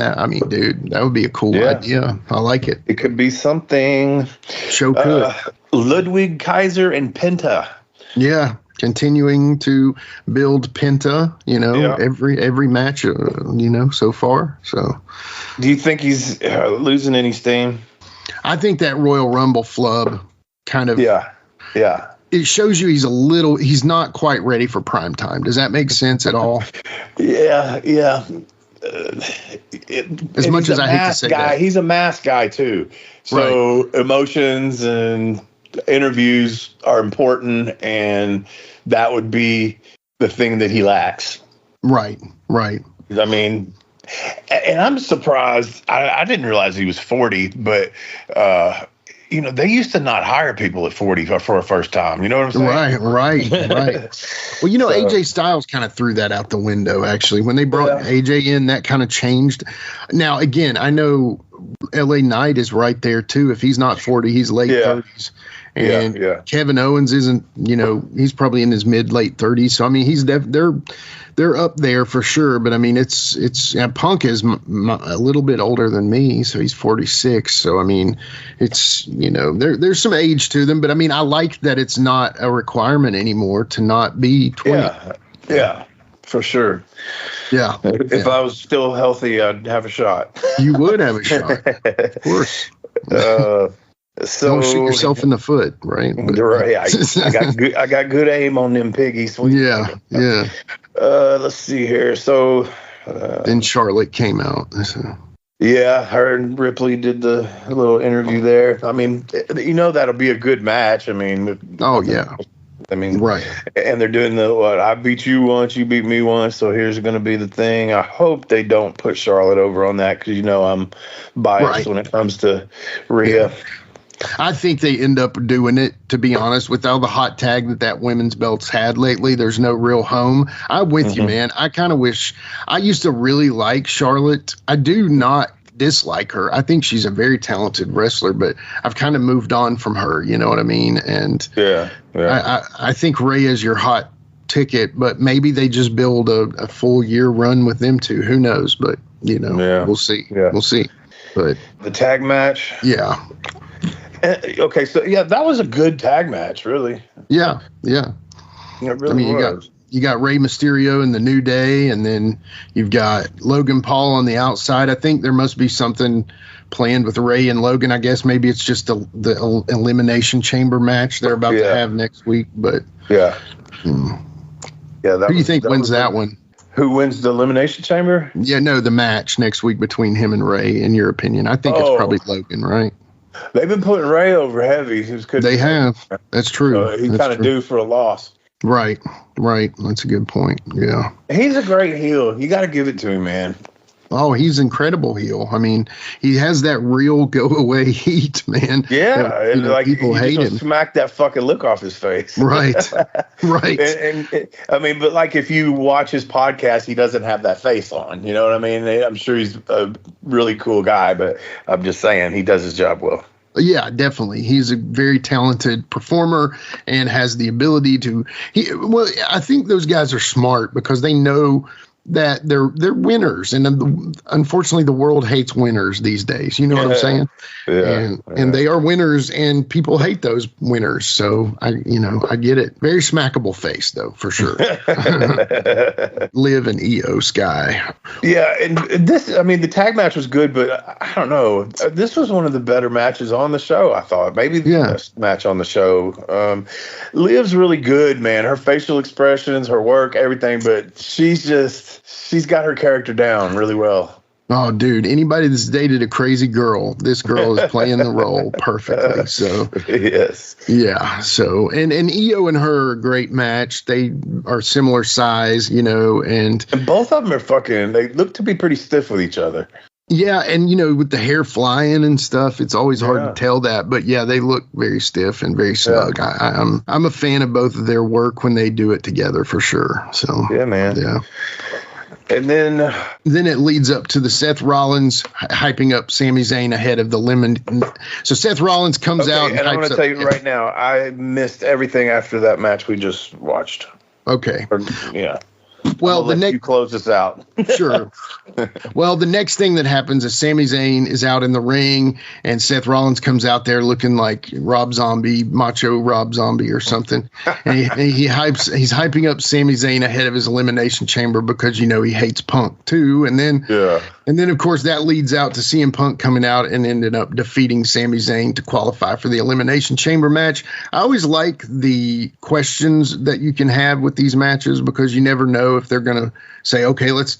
dude, that would be a cool idea. I like it. It could be something. Show could. Ludwig, Kaiser, and Penta. Yeah. Continuing to build Penta, every match, so far. So, do you think he's losing any steam? I think that Royal Rumble flub kind of, it shows you he's not quite ready for prime time. Does that make sense at all? Yeah. As much as I hate to say that. He's a mask guy too. So emotions and interviews are important, and that would be the thing that he lacks. Right. I mean, and I'm surprised. I didn't realize he was 40, but they used to not hire people at 40 for a first time. You know what I'm saying? Right. Well, AJ Styles kind of threw that out the window, actually. When they brought AJ in, that kind of changed. Now, again, I know LA Knight is right there, too. If he's not 40, he's late 30s. And Kevin Owens isn't, he's probably in his mid-late 30s. So, I mean, they're up there for sure. But, I mean, Punk is a little bit older than me, so he's 46. So, I mean, it's, there's some age to them. But, I mean, I like that it's not a requirement anymore to not be 20. Yeah, for sure. Yeah. If I was still healthy, I'd have a shot. You would have a shot. Of course. So don't shoot yourself in the foot, right? Right. I got good aim on them piggies. Yeah. Let's see here. So then Charlotte came out. So. Yeah, her and Ripley did the little interview there. I mean, that'll be a good match. I mean, right. And they're doing I beat you once, you beat me once, so here's going to be the thing. I hope they don't put Charlotte over on that because I'm biased when it comes to Rhea. Yeah. I think they end up doing it, to be honest, with all the hot tag that women's belt's had lately. There's no real home. I'm with you, man. I kind of wish I used to really like Charlotte. I do not dislike her. I think she's a very talented wrestler, but I've kind of moved on from her. You know what I mean? And I think Rhea is your hot ticket, but maybe they just build a full year run with them two. Who knows? But, we'll see. Yeah. We'll see. But the tag match? Yeah. Okay, so that was a good tag match, really. Yeah. It really was. You got Rey Mysterio and the New Day, and then you've got Logan Paul on the outside. I think there must be something planned with Rey and Logan. I guess maybe it's just the Elimination Chamber match they're about to have next week. But who do you think wins that one? Who wins the Elimination Chamber? Yeah, no, the match next week between him and Rey. In your opinion, I think it's probably Logan, right? They've been putting Rey over heavy. They have. That's true. He's kind of due for a loss. Right. That's a good point. Yeah. He's a great heel. You got to give it to him, man. Oh, he's incredible heel. I mean, he has that real go away heat, man. Yeah, and people hate him. Smack that fucking look off his face. Right. And I mean, but if you watch his podcast, he doesn't have that face on. You know what I mean? I'm sure he's a really cool guy, but I'm just saying he does his job well. Yeah, definitely. He's a very talented performer and has the ability to. I think those guys are smart because they know that they're winners, and unfortunately, the world hates winners these days. You know what I'm saying? And they are winners, and people hate those winners. So I get it. Very smackable face, though, for sure. Liv and Io Sky. Yeah, and the tag match was good, but I don't know. This was one of the better matches on the show. I thought maybe the best match on the show. Liv's really good, man. Her facial expressions, her work, everything, but she's got her character down really well. Oh, dude, anybody that's dated a crazy girl, this girl is playing the role perfectly. So, yes. Yeah. So, and Io and her are a great match. They are similar size, and both of them are they look to be pretty stiff with each other. Yeah. And, with the hair flying and stuff, it's always hard to tell that. But yeah, they look very stiff and very snug. Yeah. I'm a fan of both of their work when they do it together for sure. So, yeah, man. Yeah. And then it leads up to the Seth Rollins hyping up Sami Zayn ahead of the lemon. So Seth Rollins comes out. And I'm going to tell you right now, I missed everything after that match we just watched. Okay. Yeah. Well, you close this out. Sure. Well, the next thing that happens is Sami Zayn is out in the ring, and Seth Rollins comes out there looking like Rob Zombie, Macho Rob Zombie or something. And he's hyping up Sami Zayn ahead of his Elimination Chamber because he hates Punk too. And then And then, of course, that leads out to CM Punk coming out and ended up defeating Sami Zayn to qualify for the Elimination Chamber match. I always like the questions that you can have with these matches because you never know if they're going to say, okay, let's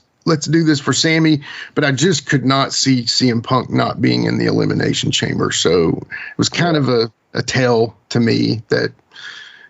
do this for Sami. But I just could not see CM Punk not being in the Elimination Chamber. So it was kind of a tell to me that,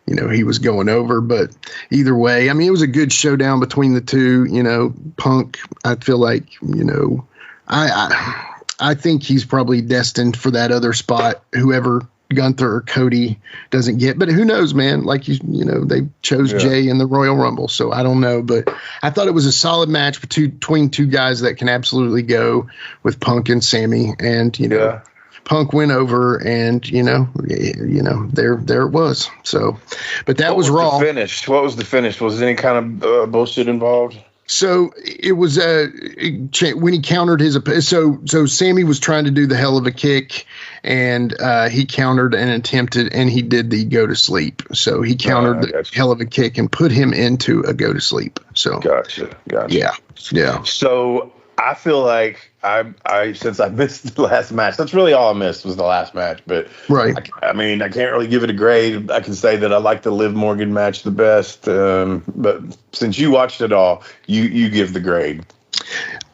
you know, he was going over. But either way, I mean, it was a good showdown between the two. You know, Punk, I feel like, you know, I think he's probably destined for that other spot, whoever Gunther or Cody doesn't get. But who knows, man? Like, you know, they chose Jay in the Royal Rumble, so I don't know. But I thought it was a solid match between two guys that can absolutely go with Punk and Sami. And, you know, Punk went over, and, you know, there it was. So, but that was Raw. Finish. What was the finish? Was there any kind of bullshit involved? So it was when he countered his so Sami was trying to do the hell of a kick, and he countered and attempted, and he did the go to sleep. So he countered the hell of a kick and put him into a go to sleep. So gotcha. Yeah. So I feel like I since I missed the last match, that's really all I missed was the last match. But right, I mean, I can't really give it a grade. I can say that I like the Liv Morgan match the best. But since you watched it all, you give the grade.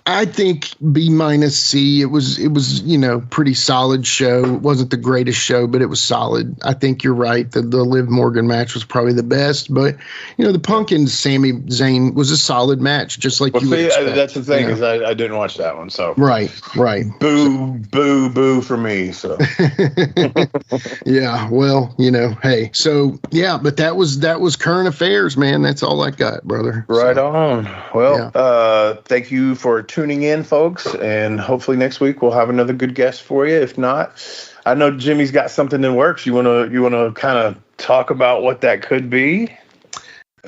I think B-C. It was, you know, pretty solid show. It wasn't the greatest show, but it was solid. I think you're right. The Liv Morgan match was probably the best, but, you know, the Punk and Sami Zayn was a solid match, just like you would expect. That's the thing, is I didn't watch that one, so. Right. Boo for me, so. Yeah, well, you know, hey. So, yeah, but that was current affairs, man. That's all I got, brother. Right on. Well, thank you for tuning in, folks, and hopefully next week we'll have another good guest for you. If not, I know Jimmy's got something in works. You wanna kind of talk about what that could be?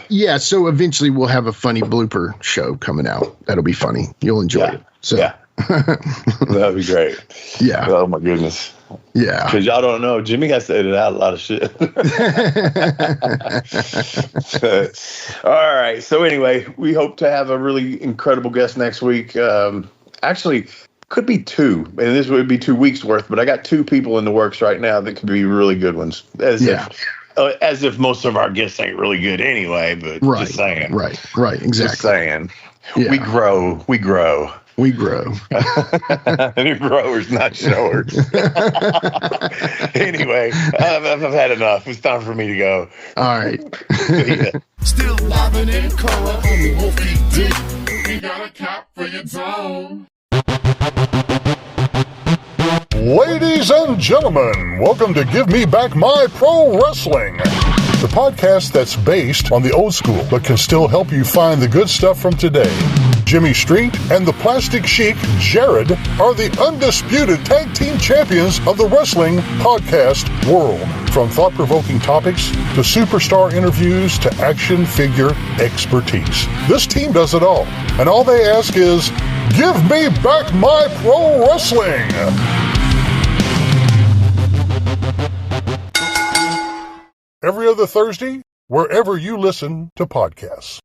Yeah, so eventually we'll have a funny blooper show coming out. That'll be funny. You'll enjoy it. So. Yeah. That'd be great. Yeah. Oh my goodness. Yeah. Because y'all don't know, Jimmy has to edit out a lot of shit. All right. So anyway, we hope to have a really incredible guest next week. Actually, could be two, and this would be 2 weeks worth. But I got two people in the works right now that could be really good ones. As if most of our guests ain't really good anyway. But just saying. Right. Exactly. Just saying. Yeah. We grow. We grow. New growers, not showers. Anyway, I've had enough. It's time for me to go. All right. Still livin' in color on the Wolfie D. We got a cap for your dome. Ladies and gentlemen, welcome to Give Me Back My Pro Wrestling, the podcast that's based on the old school but can still help you find the good stuff from today. Jimmy Street and the Plastic Chic, Jared, are the undisputed tag team champions of the wrestling podcast world. From thought-provoking topics to superstar interviews to action figure expertise. This team does it all, and all they ask is, give me back my pro wrestling! Every other Thursday, wherever you listen to podcasts.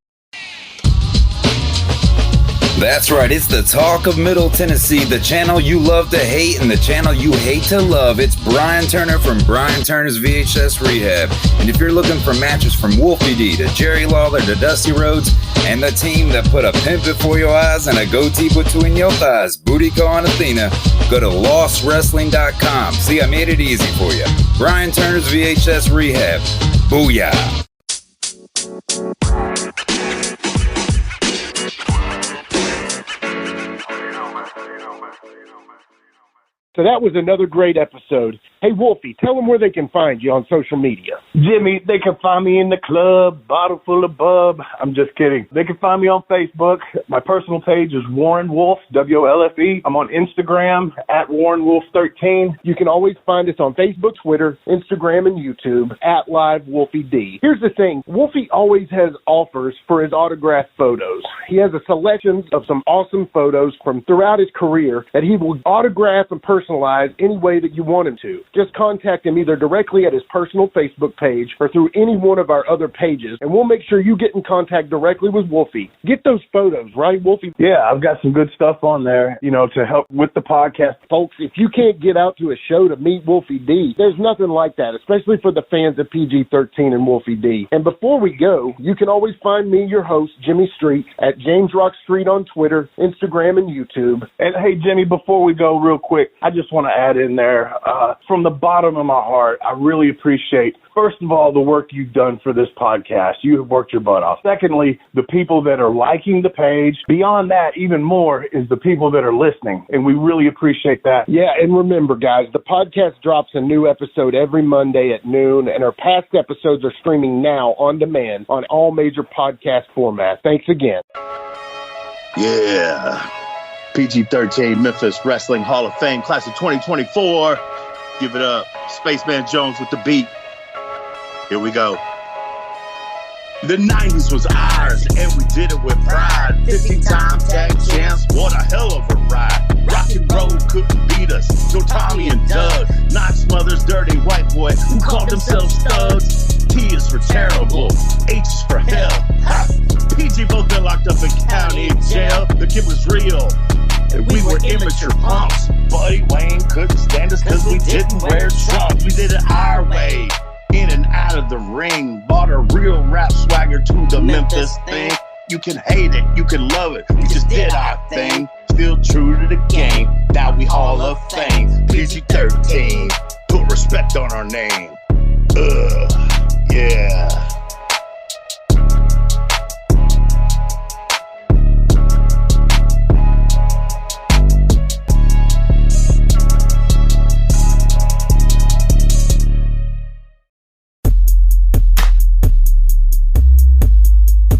That's right, it's the talk of Middle Tennessee, the channel you love to hate and the channel you hate to love. It's Brian Turner from Brian Turner's VHS Rehab. And if you're looking for matches from Wolfie D to Jerry Lawler to Dusty Rhodes and the team that put a pimp before your eyes and a goatee between your thighs, Booty Call and Athena, go to lostwrestling.com. See, I made it easy for you. Brian Turner's VHS Rehab. Booyah. So that was another great episode. Hey, Wolfie, tell them where they can find you on social media. Jimmy, they can find me in the club, bottle full of bub. I'm just kidding. They can find me on Facebook. My personal page is Warren Wolf, WOLFE. I'm on Instagram at Warren Wolf 13. You can always find us on Facebook, Twitter, Instagram, and YouTube at Live Wolfie D. Here's the thing. Wolfie always has offers for his autographed photos. He has a selection of some awesome photos from throughout his career that he will autograph and personally personalize any way that you want him to. Just contact him either directly at his personal Facebook page or through any one of our other pages, and we'll make sure you get in contact directly with Wolfie. Get those photos, right, Wolfie? Yeah, I've got some good stuff on there, to help with the podcast. Folks, if you can't get out to a show to meet Wolfie D, there's nothing like that, especially for the fans of PG-13 and Wolfie D. And before we go, you can always find me, your host, Jimmy Street, at James Rock Street on Twitter, Instagram, and YouTube. And hey, Jimmy, before we go real quick, I just want to add in there, from the bottom of my heart, I really appreciate, first of all, the work you've done for this podcast. You have worked your butt off. Secondly, the people that are liking the page. Beyond that, even more, is the people that are listening, and we really appreciate that. Yeah, and remember, guys, the podcast drops a new episode every Monday at noon, and our past episodes are streaming now on demand on all major podcast formats. Thanks again. Yeah. PG-13 Memphis Wrestling Hall of Fame class of 2024. Give it up. Spaceman Jones with the beat. Here we go. The 90s was ours, and we did it with pride. 15-time tag champs, what a hell of a ride. Rock and roll couldn't beat us. So Tommy and Doug, Knox Mother's dirty white boy who called themselves thugs. T is for terrible, H is for hell. Ha! PG both been locked up in county jail. The kid was real, and we were immature punks. Buddy Wayne couldn't stand us because we didn't wear trunks. We did it our way. In and out of the ring, bought a real rap swagger to the Memphis thing. You can hate it, you can love it, we just did our thing. Still true to the game, now we Hall of Fame. PG-13, put respect on our name. Yeah.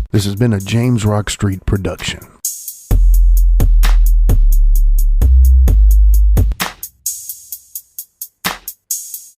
This has been a James Rock Street production.